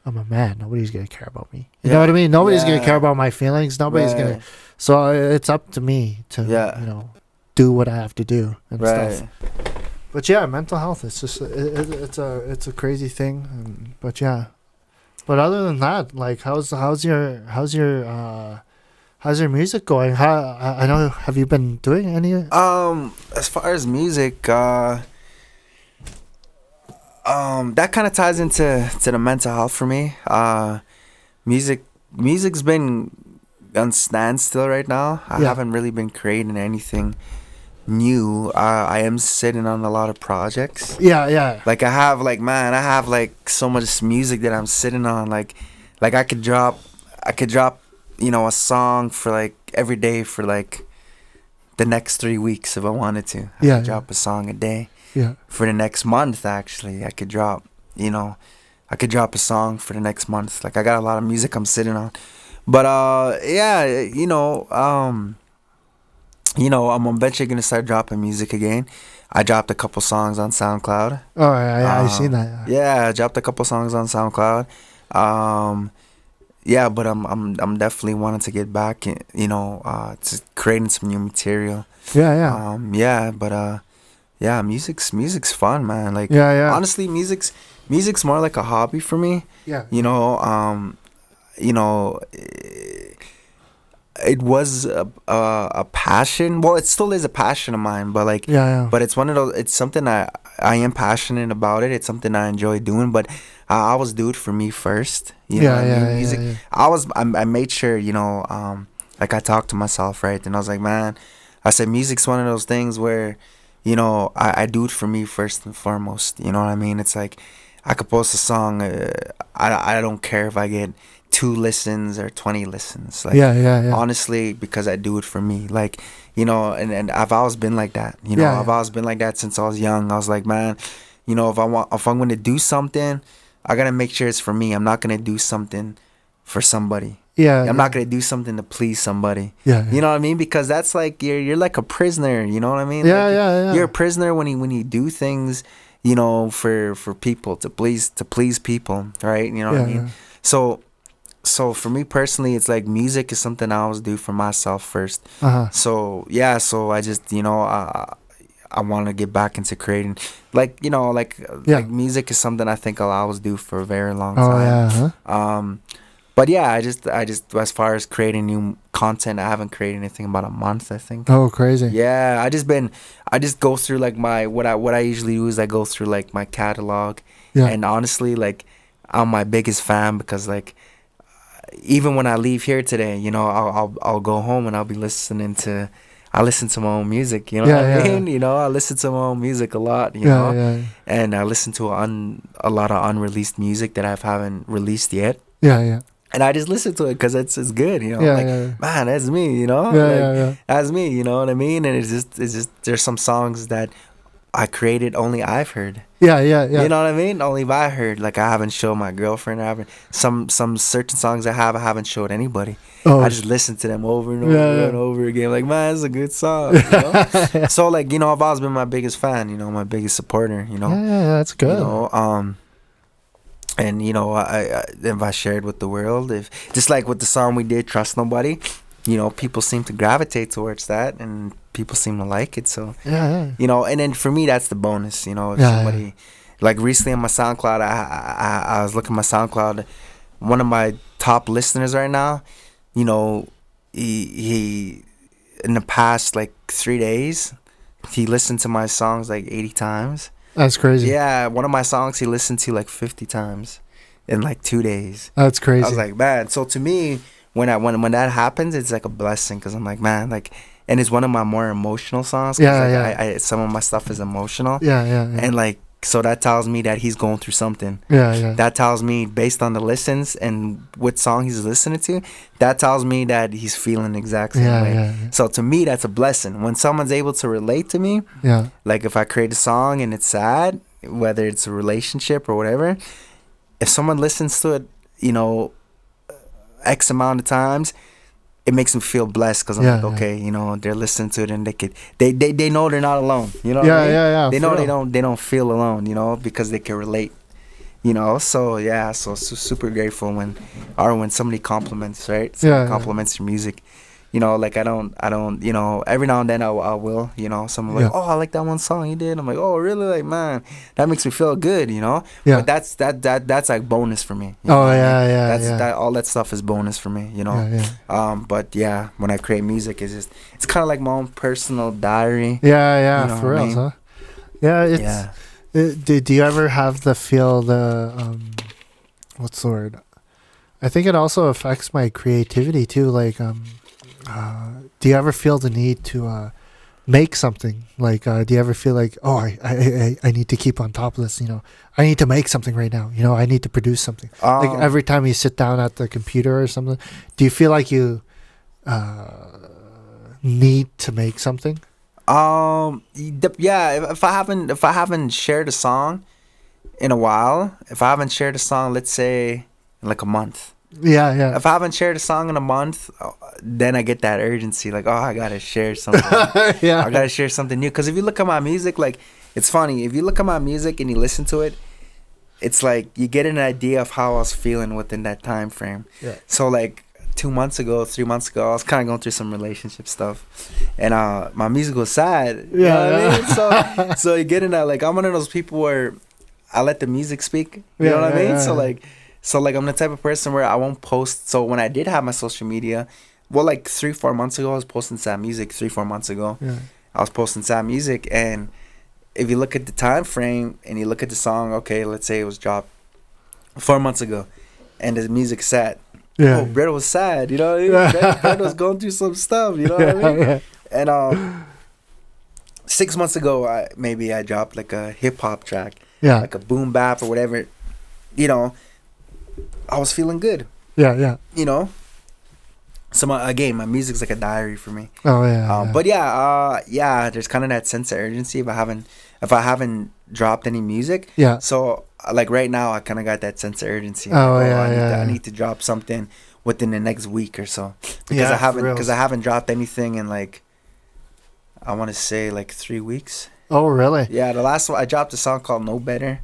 [SPEAKER 2] I'm a man, nobody's gonna care about me. You know what I mean? Nobody's gonna care about my feelings. Nobody's gonna. So it's up to me to do what I have to do and stuff. But yeah, mental health, it's just, it's a crazy thing. But yeah, but other than that, like, how's your music going? I know, have you been doing any?
[SPEAKER 1] As far as music, that kind of ties into the mental health for me. Music's been on standstill right now. I haven't really been creating anything new. I am sitting on a lot of projects. Like I have like so much music that I'm sitting on. Like I could drop a song for like every day for like the next 3 weeks if I wanted to. I could drop a song a day. For the next month, actually, I could drop a song for the next month. Like I got a lot of music I'm sitting on. But I'm eventually gonna start dropping music again. I dropped a couple songs on SoundCloud.
[SPEAKER 2] Oh yeah, I've seen that.
[SPEAKER 1] Yeah, I dropped a couple songs on SoundCloud. Yeah, but I'm definitely wanting to get back, to creating some new material. Music's fun, man. Like, honestly, music's more like a hobby for me. it was a passion. Well, it still is a passion of mine, but like, but it's one of those. It's something I am passionate about it. It's something I enjoy doing, but I always do it for me first. You know what I mean? Music. I made sure, like I talked to myself, right, and I was like, man, I said music's one of those things where, I do it for me first and foremost. You know what I mean? It's like I could post a song. I don't care if I get 2 listens or 20 listens. Like, honestly, because I do it for me. Like, and I've always been like that. I've always been like that since I was young. I was like, man, if I'm going to do something, I got to make sure it's for me. I'm not going to do something for somebody. I'm not going to do something to please somebody. You know what I mean? Because that's like, you're like a prisoner. You know what I mean? You're a prisoner when you do things, for people, to please people, right? You know what I mean? So for me personally, it's like music is something I always do for myself first. So I just, I want to get back into creating, like music is something I think I'll always do for a very long time. But I just as far as creating new content, I haven't created anything about a month, I think.
[SPEAKER 2] Oh, crazy.
[SPEAKER 1] I just go through like what I usually do is I go through like my catalog. And honestly, like, I'm my biggest fan because, like, even when I leave here today, I'll go home and I'll be listening to. I listen to my own music, what I mean? I listen to my own music a lot, and I listen to a lot of unreleased music that I haven't released yet. And I just listen to it because it's good, man, that's me, that's me, you know what I mean? And it's just there's some songs that I created only I've heard. You know what I mean? Only I heard. Like, I haven't showed my girlfriend. I haven't some certain songs I haven't showed anybody. I just listen to them over and over and over again. Like, man, it's a good song. So like, I've always been my biggest fan. My biggest supporter.
[SPEAKER 2] That's good.
[SPEAKER 1] And I if I shared with the world, if just like with the song we did, Trust Nobody, people seem to gravitate towards that, and people seem to like it. So and then for me, that's the bonus. If somebody like recently on my SoundCloud, I was looking at my SoundCloud, one of my top listeners right now, he in the past like 3 days, he listened to my songs like 80 times.
[SPEAKER 2] That's crazy.
[SPEAKER 1] One of my songs he listened to like 50 times in like 2 days.
[SPEAKER 2] That's crazy.
[SPEAKER 1] I was like, man. So to me, when that happens, it's like a blessing, because I'm like, man, like, and it's one of my more emotional songs. I some of my stuff is emotional. And like, so that tells me that he's going through something. That tells me, based on the listens and what song he's listening to, that tells me that he's feeling the exact same way. So to me, that's a blessing. When someone's able to relate to me, like if I create a song and it's sad, whether it's a relationship or whatever, if someone listens to it, X amount of times, it makes me feel blessed, because I'm like, okay, they're listening to it, and they know they're not alone. You know what I mean? They know they don't feel alone, because they can relate. So super grateful when somebody compliments, right? Compliments your music. Like I don't, every now and then I will, someone like, oh, I like that one song you did. I'm like, oh, really? Like, man, that makes me feel good, But that's like bonus for me. That all that stuff is bonus for me, But when I create music, it's kind of like my own personal diary.
[SPEAKER 2] For real, huh? Do you ever have what's the word? I think it also affects my creativity too. Like, do you ever feel the need to make something? Like, do you ever feel like, oh, I need to keep on top of this, I need to make something right now, I need to produce something. Like every time you sit down at the computer or something, do you feel like you need to make something? If I haven't shared a song in a while, if I haven't shared a song, let's say in like a month. If I haven't shared a song in a month, then I get that urgency, like, oh, I gotta share something. I gotta share something new. Because if you look at my music, like, it's funny. If you look at my music and you listen to it, it's like you get an idea of how I was feeling within that time frame. So like 3 months ago, I was kind of going through some relationship stuff, and my music was sad. You know what I mean? So you get in that, like, I'm one of those people where I let the music speak. You know what I mean? So like I'm the type of person where I won't post. So when I did have my social media,
[SPEAKER 1] well, like 3-4 months ago, I was posting sad music. 3-4 months ago,
[SPEAKER 2] Yeah.
[SPEAKER 1] I was posting sad music, and if you look at the time frame and you look at the song, okay, let's say it was dropped 4 months ago, and the music's sad.
[SPEAKER 2] Yeah.
[SPEAKER 1] Oh, Brett was sad, you know what I mean? Brett was going through some stuff, you know what I mean?
[SPEAKER 2] Yeah.
[SPEAKER 1] And 6 months ago, maybe I dropped like a hip hop track,
[SPEAKER 2] Yeah.
[SPEAKER 1] like a boom bap or whatever. You know, I was feeling good.
[SPEAKER 2] Yeah. Yeah.
[SPEAKER 1] You know, so again, my music's like a diary for me.
[SPEAKER 2] Oh yeah. Yeah.
[SPEAKER 1] But yeah, there's kind of that sense of urgency if I haven't dropped any music.
[SPEAKER 2] Yeah.
[SPEAKER 1] So like right now, I kind of got that sense of urgency.
[SPEAKER 2] Oh,
[SPEAKER 1] Like,
[SPEAKER 2] yeah,
[SPEAKER 1] I need to drop something within the next week or so because
[SPEAKER 2] Yeah,
[SPEAKER 1] I haven't dropped anything in like, I want to say like 3 weeks.
[SPEAKER 2] Oh really?
[SPEAKER 1] Yeah, the last one I dropped a song called No Better,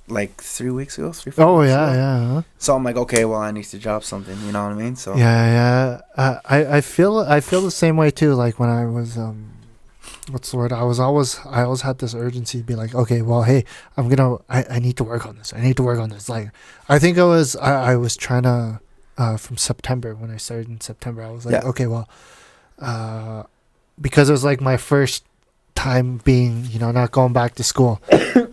[SPEAKER 1] like 3 weeks ago, 3-4
[SPEAKER 2] Oh
[SPEAKER 1] weeks
[SPEAKER 2] yeah.
[SPEAKER 1] ago.
[SPEAKER 2] Yeah.
[SPEAKER 1] So I'm like, okay, well, I need to drop something. You know what I mean? So
[SPEAKER 2] Yeah. I feel the same way too. Like when I was what's the word? I always had this urgency to be like, okay, well, hey, I need to work on this. I need to work on this. Like, I think I was trying to, from September, when I started in September, I was like,
[SPEAKER 1] Yeah.
[SPEAKER 2] okay, well, because it was like my first time being, not going back to school.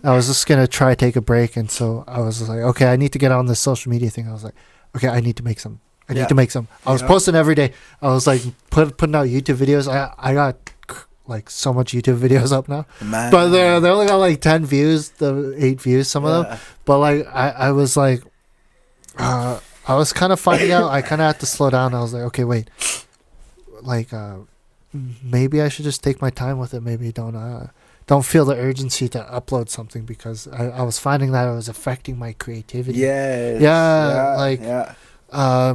[SPEAKER 2] I was just going to try take a break. And so I was just like, okay, I need to get on this social media thing. I was like, okay, I need to make some. I need to make some. I was posting every day. I was like putting out YouTube videos. I got like so much YouTube videos up now,
[SPEAKER 1] man,
[SPEAKER 2] but they only got like 10 views, 8 views, some of them. But like I was like, I was kind of finding out. I kind of had to slow down. I was like, okay, wait, like maybe I should just take my time with it. Maybe don't feel the urgency to upload something because I was finding that it was affecting my creativity.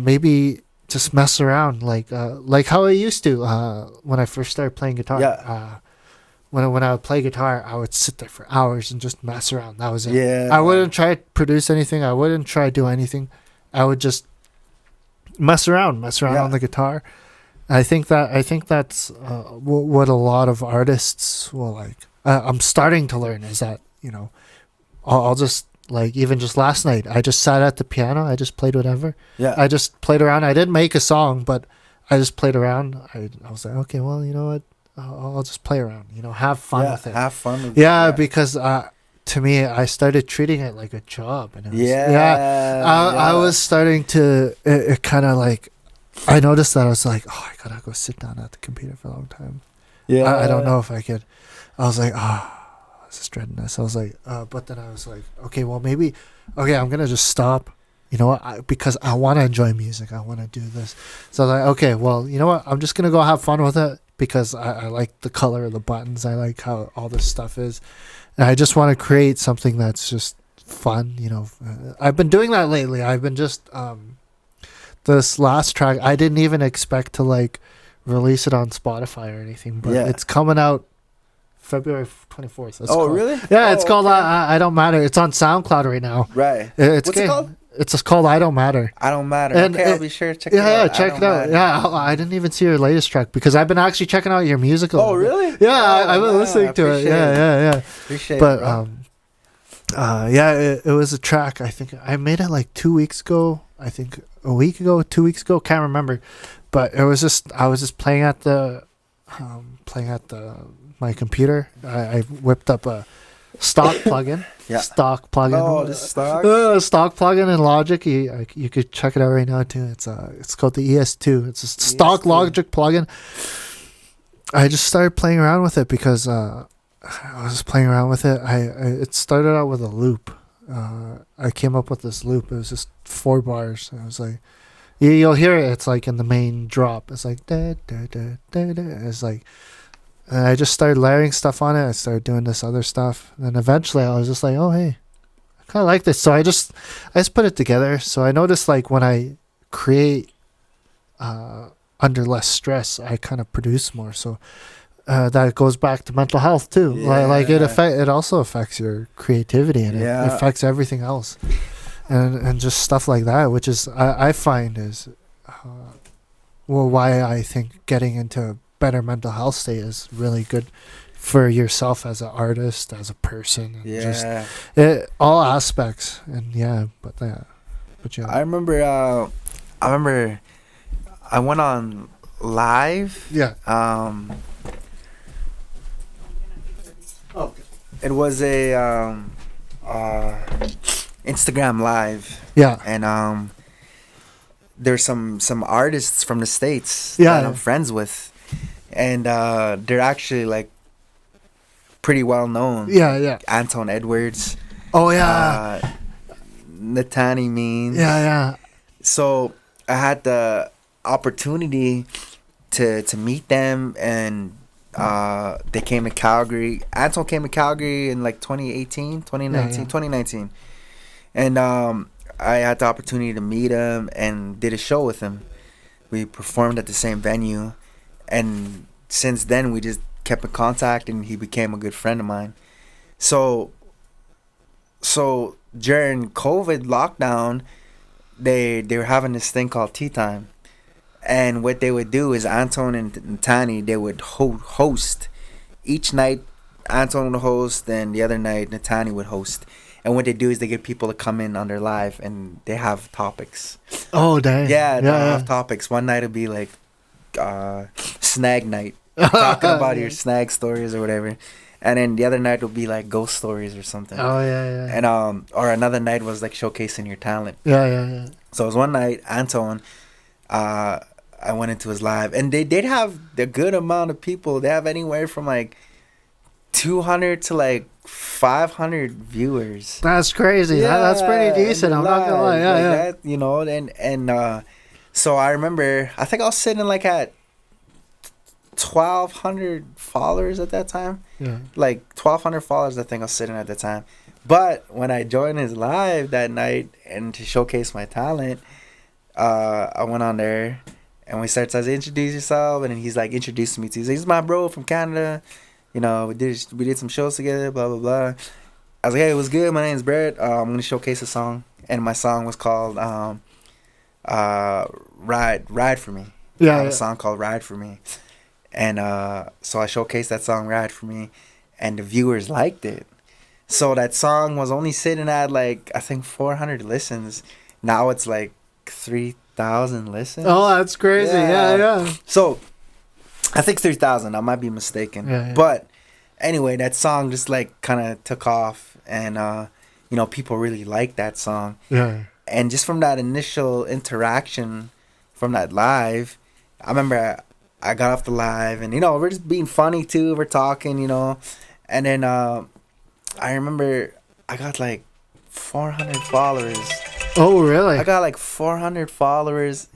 [SPEAKER 2] Maybe just mess around like how I used to when I first started playing guitar. When I would play guitar, I would sit there for hours and just mess around. That was it. I wouldn't try to produce anything. I wouldn't try to do anything. I would just mess around on the guitar. I think that's what a lot of artists will like. I'm starting to learn is that I'll just like even just last night I just sat at the piano. I just played whatever. I just played around. I didn't make a song, but I just played around. I was like, okay, well, you know what? I'll just play around. Have fun with it.
[SPEAKER 1] Have fun with it.
[SPEAKER 2] Because to me, I started treating it like a job, and it was, I was starting to. It kind of like I noticed that I was like, oh, I gotta go sit down at the computer for a long time. I don't know if I could. I was like, I was just dreading this. I was like, but then I was like, okay, well maybe, I'm gonna just stop. You know what? Because I want to enjoy music. I want to do this. So I was like, okay, well, you know what? I'm just gonna go have fun with it because I like the color of the buttons. I like how all this stuff is, and I just want to create something that's just fun. I've been doing that lately. I've been just this last track. I didn't even expect to like release it on Spotify or anything, but it's coming out February 24th.
[SPEAKER 1] Really?
[SPEAKER 2] Yeah, it's called I Don't Matter. It's on SoundCloud right now.
[SPEAKER 1] Right.
[SPEAKER 2] What's
[SPEAKER 1] it called?
[SPEAKER 2] It's just called I Don't Matter.
[SPEAKER 1] I Don't Matter.
[SPEAKER 2] And
[SPEAKER 1] I'll be sure to check it out.
[SPEAKER 2] Yeah, check it out. Yeah, I didn't even see your latest track because I've been actually checking out your musical.
[SPEAKER 1] Oh, really?
[SPEAKER 2] Yeah, I've been listening to it. Yeah.
[SPEAKER 1] Appreciate
[SPEAKER 2] but,
[SPEAKER 1] it.
[SPEAKER 2] It was a track. I think I made it like 2 weeks ago. I think a week ago, 2 weeks ago. Can't remember. But it was just I was just playing at my computer. I whipped up a stock plugin. Stock plugin.
[SPEAKER 1] Oh, the stock.
[SPEAKER 2] Stock plugin in Logic. You could check it out right now too. It's called the ES2. It's a stock ES2. Logic plugin. I just started playing around with it because I was just playing around with it. It started out with a loop. I came up with this loop. It was just 4 bars. I was like, you'll hear it. It's like in the main drop. It's like da da da da da. It's like. And I just started layering stuff on it. I started doing this other stuff. And then eventually I was just like, oh, hey, I kind of like this. So I just put it together. So I noticed like when I create under less stress, I kind of produce more. So that goes back to mental health too. Like it also affects your creativity and it affects everything else. And just stuff like that, which is, I find is, why I think getting into better mental health state is really good for yourself as an artist, as a person, and just all aspects. And I remember
[SPEAKER 1] I went on live.
[SPEAKER 2] Yeah.
[SPEAKER 1] Okay. It was a Instagram live.
[SPEAKER 2] Yeah.
[SPEAKER 1] And there's some artists from the States
[SPEAKER 2] Yeah,
[SPEAKER 1] that I'm friends with, and they're actually like pretty well known.
[SPEAKER 2] Yeah, yeah.
[SPEAKER 1] Anton Edwards.
[SPEAKER 2] Oh yeah.
[SPEAKER 1] Natani Means.
[SPEAKER 2] Yeah, yeah.
[SPEAKER 1] So I had the opportunity to meet them, and they came to Calgary. Anton came to Calgary in like 2018, 2019, 2019. And I had the opportunity to meet him and did a show with him. We performed at the same venue, and since then we just kept in contact, and he became a good friend of mine. So during COVID lockdown, they were having this thing called Tea Time. And what they would do is Anton and Tani, they would host. Each night, Anton would host, and the other night, Natani would host. And what they do is they get people to come in on their live, and they have topics.
[SPEAKER 2] Oh, dang.
[SPEAKER 1] Yeah, they have topics. One night it'll be like snag night, talking about your snag stories or whatever. And then the other night will be like ghost stories or something.
[SPEAKER 2] Oh, yeah, yeah.
[SPEAKER 1] And or another night was like showcasing your talent.
[SPEAKER 2] Yeah, yeah, yeah.
[SPEAKER 1] So it was one night, Anton, I went into his live, and they did have a good amount of people. They have anywhere from like 200 to like 500 viewers.
[SPEAKER 2] That's crazy.
[SPEAKER 1] Yeah,
[SPEAKER 2] That's pretty decent. I'm not gonna lie. Yeah,
[SPEAKER 1] like
[SPEAKER 2] yeah.
[SPEAKER 1] that, you know, and so I remember, I think I was sitting like at 1,200 followers at that time.
[SPEAKER 2] Yeah.
[SPEAKER 1] Like 1,200 followers, I think I was sitting at the time. But when I joined his live that night and to showcase my talent, I went on there. And we started to introduce yourself, and then he's like introducing me to. He's my bro from Canada. You know, we did some shows together. Blah blah blah. I was like, hey, it was good. My name's Brett. I'm gonna showcase a song, and my song was called "Ride for Me."
[SPEAKER 2] Yeah,
[SPEAKER 1] I have
[SPEAKER 2] yeah.
[SPEAKER 1] a song called "Ride for Me," and so I showcased that song "Ride for Me," and the viewers liked it. So that song was only sitting at like, I think 400 listens. Now it's like 3,000 listens.
[SPEAKER 2] Oh, that's crazy. Yeah, yeah.
[SPEAKER 1] So I think 3,000. I might be mistaken.
[SPEAKER 2] Yeah, yeah.
[SPEAKER 1] But anyway, that song just like kind of took off, and you know, people really liked that song.
[SPEAKER 2] Yeah.
[SPEAKER 1] And just from that initial interaction from that live, I remember I got off the live, and you know, we're just being funny too. We're talking, you know, and then I remember I got like 400 followers.
[SPEAKER 2] Oh, really?
[SPEAKER 1] I got like 400 followers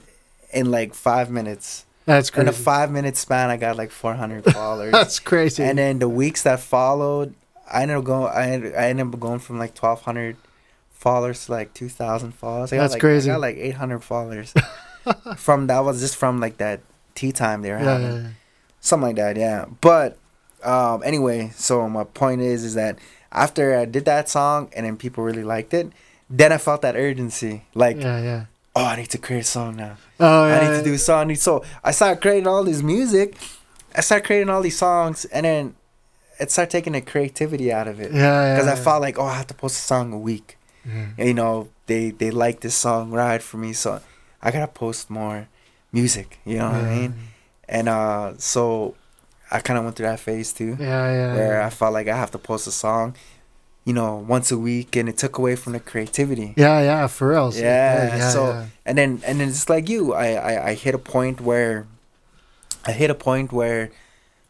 [SPEAKER 1] in like 5 minutes.
[SPEAKER 2] That's crazy.
[SPEAKER 1] In a 5 minute span, I got like 400 followers.
[SPEAKER 2] That's crazy.
[SPEAKER 1] And then the weeks that followed, I ended up going from like 1,200 followers to like 2,000 followers.
[SPEAKER 2] That's crazy.
[SPEAKER 1] I got like 800 followers. That was just from like that tea time they were having.
[SPEAKER 2] Yeah.
[SPEAKER 1] Something like that, yeah. But anyway, so my point is that after I did that song and then people really liked it, then I felt that urgency. Like,
[SPEAKER 2] Yeah.
[SPEAKER 1] oh, I need to create a song now.
[SPEAKER 2] Oh, yeah.
[SPEAKER 1] I need to do a song. So I started creating all this music. I started creating all these songs, and then it started taking the creativity out of it.
[SPEAKER 2] Yeah.
[SPEAKER 1] Because I felt like, oh, I have to post a song a week.
[SPEAKER 2] Mhm.
[SPEAKER 1] And, you know, they like this song, Ride for Me. So I got to post more music. You know what I mean? And so I kind of went through that phase too.
[SPEAKER 2] Yeah.
[SPEAKER 1] Where I felt like I have to post a song, you know, once a week, and it took away from the creativity.
[SPEAKER 2] Yeah, for real.
[SPEAKER 1] Yeah. And then it's like you, I hit a point where I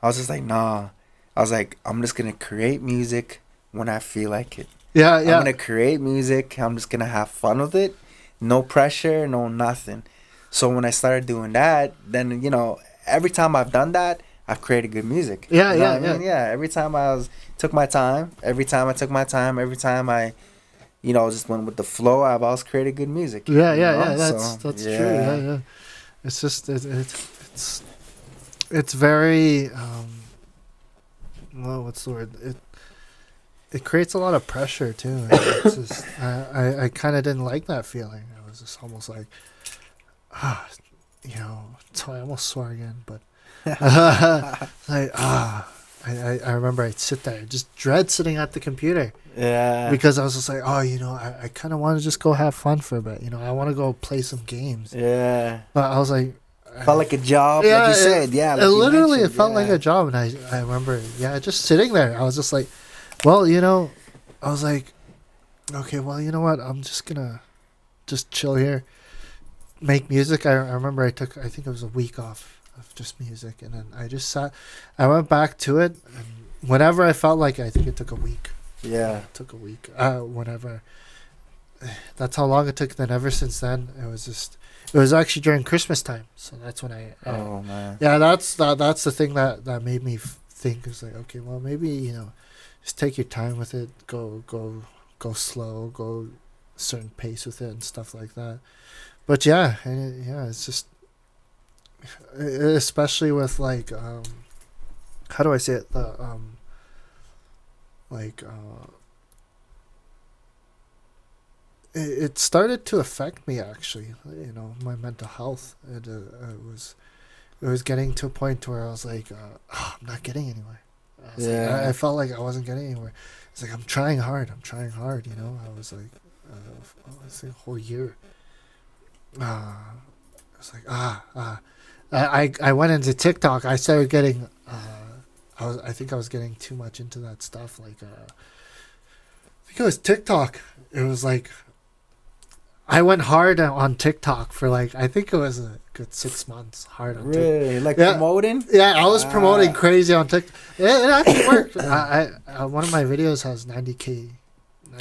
[SPEAKER 1] was just like, nah. I was like, I'm just gonna create music when I feel like it.
[SPEAKER 2] Yeah.
[SPEAKER 1] I'm gonna create music. I'm just gonna have fun with it. No pressure, no nothing. So when I started doing that, then, you know, every time I've done that, I've created good music.
[SPEAKER 2] Yeah,
[SPEAKER 1] you know what
[SPEAKER 2] yeah.
[SPEAKER 1] I mean? Yeah. Every time took my time. Every time I, you know, just went with the flow, I've always created good music.
[SPEAKER 2] Yeah.
[SPEAKER 1] You know?
[SPEAKER 2] That's true. Yeah. It's just it's very well, what's the word? It creates a lot of pressure too. It's just, I kind of didn't like that feeling. It was just almost like, you know. So I almost swore again, but I remember I'd sit there, just dread sitting at the computer.
[SPEAKER 1] Yeah.
[SPEAKER 2] Because I was just like, oh, you know, I kind of want to just go have fun for a bit. You know, I want to go play some games.
[SPEAKER 1] Yeah.
[SPEAKER 2] But I was like,
[SPEAKER 1] Felt like a job,
[SPEAKER 2] Yeah,
[SPEAKER 1] like you said. Yeah, like
[SPEAKER 2] it
[SPEAKER 1] you
[SPEAKER 2] literally
[SPEAKER 1] mentioned,
[SPEAKER 2] it felt like a job, and I remember, just sitting there. I was just like, well, I was like, okay, well, you know what? I'm just gonna just chill here, make music. I remember I think it was a week off of just music, and then I just sat. I went back to it, and whenever I felt like, I think it took a week.
[SPEAKER 1] Yeah.
[SPEAKER 2] It took a week. Whenever. That's how long it took. Then ever since then, it was actually during Christmas time. So that's when
[SPEAKER 1] oh man.
[SPEAKER 2] Yeah, that's the thing that made me think. Is like, okay, well, maybe just take your time with it. Go slow. Go a certain pace with it and stuff like that. But it's just, especially with like, how do I say it? It started to affect me, actually. My mental health. It was getting to a point where I was like, I'm not getting anywhere. I felt like I wasn't getting anywhere. It's like, I'm trying hard. I was like, a whole year. I was like, I went into TikTok. I started getting, I think I was getting too much into that stuff. Like, I think it was TikTok. It was like, I went hard on TikTok for like, I think it was a good 6 months hard on TikTok.
[SPEAKER 1] Really? Like promoting?
[SPEAKER 2] Yeah, I was promoting crazy on TikTok. It actually worked. I one of my videos has 90K.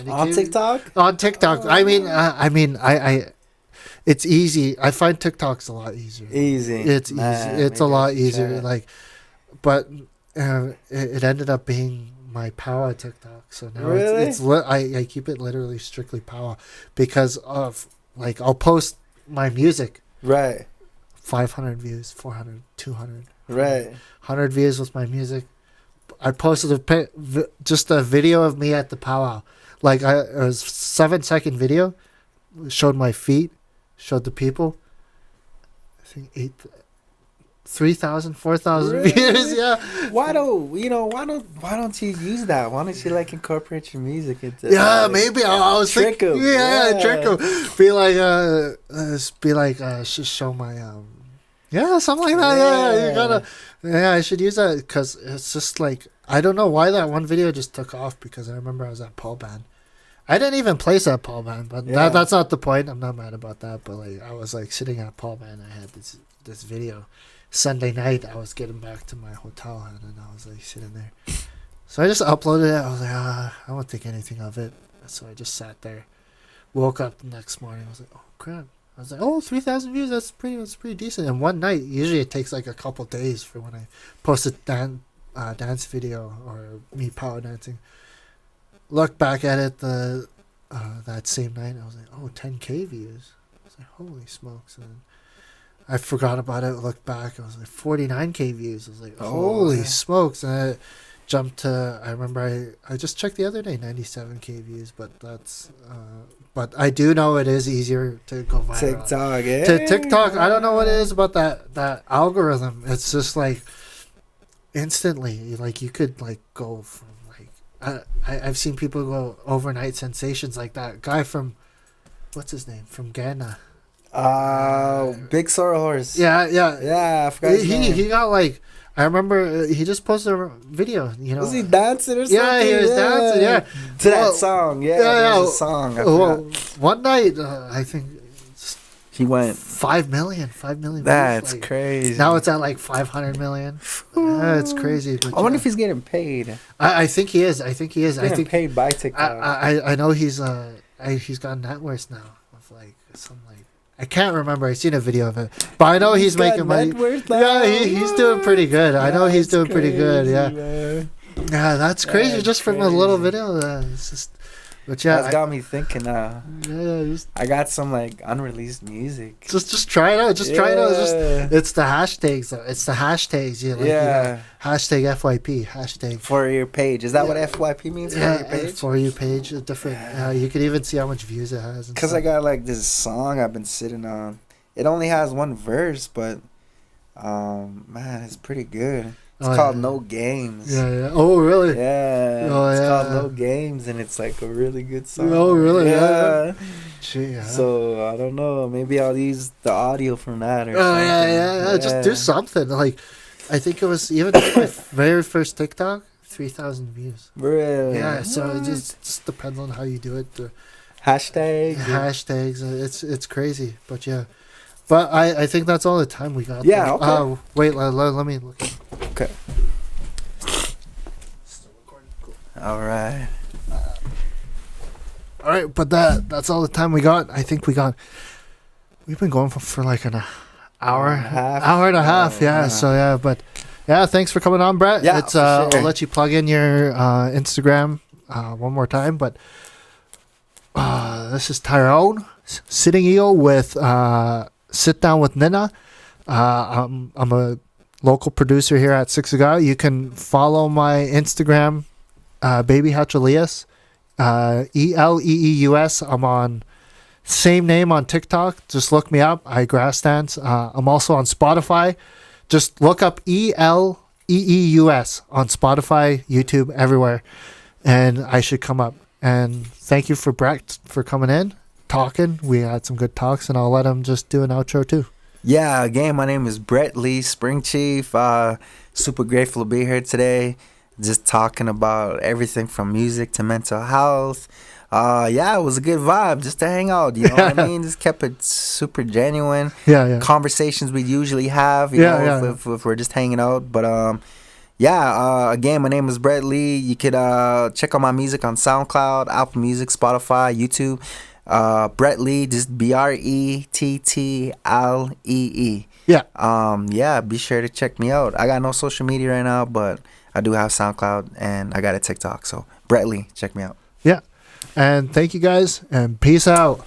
[SPEAKER 1] On TikTok?
[SPEAKER 2] On TikTok. Oh. I it's easy. I find TikTok's a lot easier.
[SPEAKER 1] Easy.
[SPEAKER 2] It's easy. It's a lot easier. Like, but it ended up being my power TikTok. So now
[SPEAKER 1] really?
[SPEAKER 2] I keep it literally strictly power because of, like, I'll post my music.
[SPEAKER 1] Right.
[SPEAKER 2] 500 views, 400, 200.
[SPEAKER 1] Right.
[SPEAKER 2] 100 views with my music. I posted just a video of me at the powwow. Like, it was 7-second video. Showed my feet. Showed the people. I think 3,000, 4,000
[SPEAKER 1] really?
[SPEAKER 2] views. Yeah.
[SPEAKER 1] Why don't you use that? Why don't you like incorporate your music into?
[SPEAKER 2] Yeah, maybe I was
[SPEAKER 1] trick
[SPEAKER 2] thinking.
[SPEAKER 1] them.
[SPEAKER 2] Yeah, trick them. Be like, show my something like that. Yeah, you gotta. Yeah, I should use that because it's just like, I don't know why that one video just took off, because I remember I was at Paul Band. I didn't even place at Paul Band, but that's not the point. I'm not mad about that. But like, I was like sitting at Paul Band. I had this video. Sunday night, I was getting back to my hotel, and then I was like sitting there. So I just uploaded it. I was like, I won't think anything of it. So I just sat there. Woke up the next morning. I was like, oh crap. I was like, 3,000 views. That's pretty decent. And one night, usually it takes like a couple days for when I post a dance video or me power dancing. Look back at it that same night. I was like, 10K views. I was like, holy smokes. And I forgot about it. Looked back. I was like, 49K views. I was like, holy smokes. And I jumped to, I remember I just checked the other day, 97K views. But that's, but I do know it is easier to go viral.
[SPEAKER 1] TikTok, yeah.
[SPEAKER 2] To TikTok, I don't know what it is about that algorithm. It's just like instantly, like, you could like go from like, I've seen people go overnight sensations, like that guy from, what's his name, from Ghana.
[SPEAKER 1] Big Sorrel Horse.
[SPEAKER 2] Yeah.
[SPEAKER 1] I forgot his name.
[SPEAKER 2] He got like, I remember he just posted a video.
[SPEAKER 1] Was he dancing or something?
[SPEAKER 2] Yeah, he was dancing. Yeah,
[SPEAKER 1] to that song. Yeah. A song.
[SPEAKER 2] One night, I think
[SPEAKER 1] he went
[SPEAKER 2] 5 million. 5 million.
[SPEAKER 1] That's
[SPEAKER 2] views, like,
[SPEAKER 1] crazy.
[SPEAKER 2] Now it's at like 500 million. It's crazy. But
[SPEAKER 1] I wonder if he's getting paid.
[SPEAKER 2] I think he is. I think
[SPEAKER 1] getting paid by TikTok.
[SPEAKER 2] I know he's got net worth now of like some like. I can't remember. I seen a video of it, but I know he's making money. Yeah, he's doing pretty good. I know he's doing pretty good. Yeah,
[SPEAKER 1] man.
[SPEAKER 2] Yeah, that's crazy. That's just crazy. From a little video. It's just, but yeah,
[SPEAKER 1] that's got me thinking. I got some like unreleased music.
[SPEAKER 2] Just try it out. Just try it out. It's the hashtags. It's the hashtags. Hashtag FYP. Hashtag
[SPEAKER 1] for your page. Is that what FYP means? For your page.
[SPEAKER 2] For your page. Different. You could even see how much views it has.
[SPEAKER 1] Because I got like this song I've been sitting on. It only has one verse, but man, it's pretty good. It's called No Games.
[SPEAKER 2] Yeah, yeah. Oh, really?
[SPEAKER 1] Yeah.
[SPEAKER 2] Oh,
[SPEAKER 1] it's
[SPEAKER 2] yeah.
[SPEAKER 1] called No Games, and it's like a really good song.
[SPEAKER 2] Oh, really?
[SPEAKER 1] Yeah.
[SPEAKER 2] Gee, yeah.
[SPEAKER 1] So I don't know. Maybe I'll use the audio from that or
[SPEAKER 2] Oh,
[SPEAKER 1] something.
[SPEAKER 2] yeah. Just do something. Like, I think it was even my very first TikTok, 3,000 views.
[SPEAKER 1] Really?
[SPEAKER 2] Yeah. So it just depends on how you do it. The
[SPEAKER 1] hashtags.
[SPEAKER 2] It's crazy, but yeah. But I think that's all the time we got.
[SPEAKER 1] Yeah. Okay.
[SPEAKER 2] Wait. Let me look.
[SPEAKER 1] Okay.
[SPEAKER 2] Still recording. Cool.
[SPEAKER 1] All right.
[SPEAKER 2] All right, but that's all the time we got. I think we've been going for like an hour and a half. Yeah. So yeah, but yeah, thanks for coming on, Brett.
[SPEAKER 1] Yeah,
[SPEAKER 2] it's
[SPEAKER 1] for sure.
[SPEAKER 2] I'll let you plug in your Instagram one more time, but this is Tyrone Sitting Eagle with Sit Down With Nin'na. I'm a local producer here at Siksika. You can follow my Instagram, Baby Hatch Eleeus. Eleeus. I'm on same name on TikTok. Just look me up. I grass dance. I'm also on Spotify. Just look up Eleeus on Spotify, YouTube, everywhere, and I should come up. And thank you for Brett for coming in, talking. We had some good talks, and I'll let him just do an outro too.
[SPEAKER 1] Yeah, again, my name is Brettlee, Spring Chief. Super grateful to be here today. Just talking about everything from music to mental health. Yeah, it was a good vibe just to hang out. You know what I mean? Just kept it super genuine.
[SPEAKER 2] Yeah.
[SPEAKER 1] Conversations we usually have, you know, if we're just hanging out. But again, my name is Brettlee. You could check out my music on SoundCloud, Apple Music, Spotify, YouTube. Brettlee, just Brettlee. Yeah, be sure to check me out. I got no social media right now, but I do have SoundCloud and I got a TikTok. So Brettlee, check me out.
[SPEAKER 2] Yeah. And thank you guys and peace out.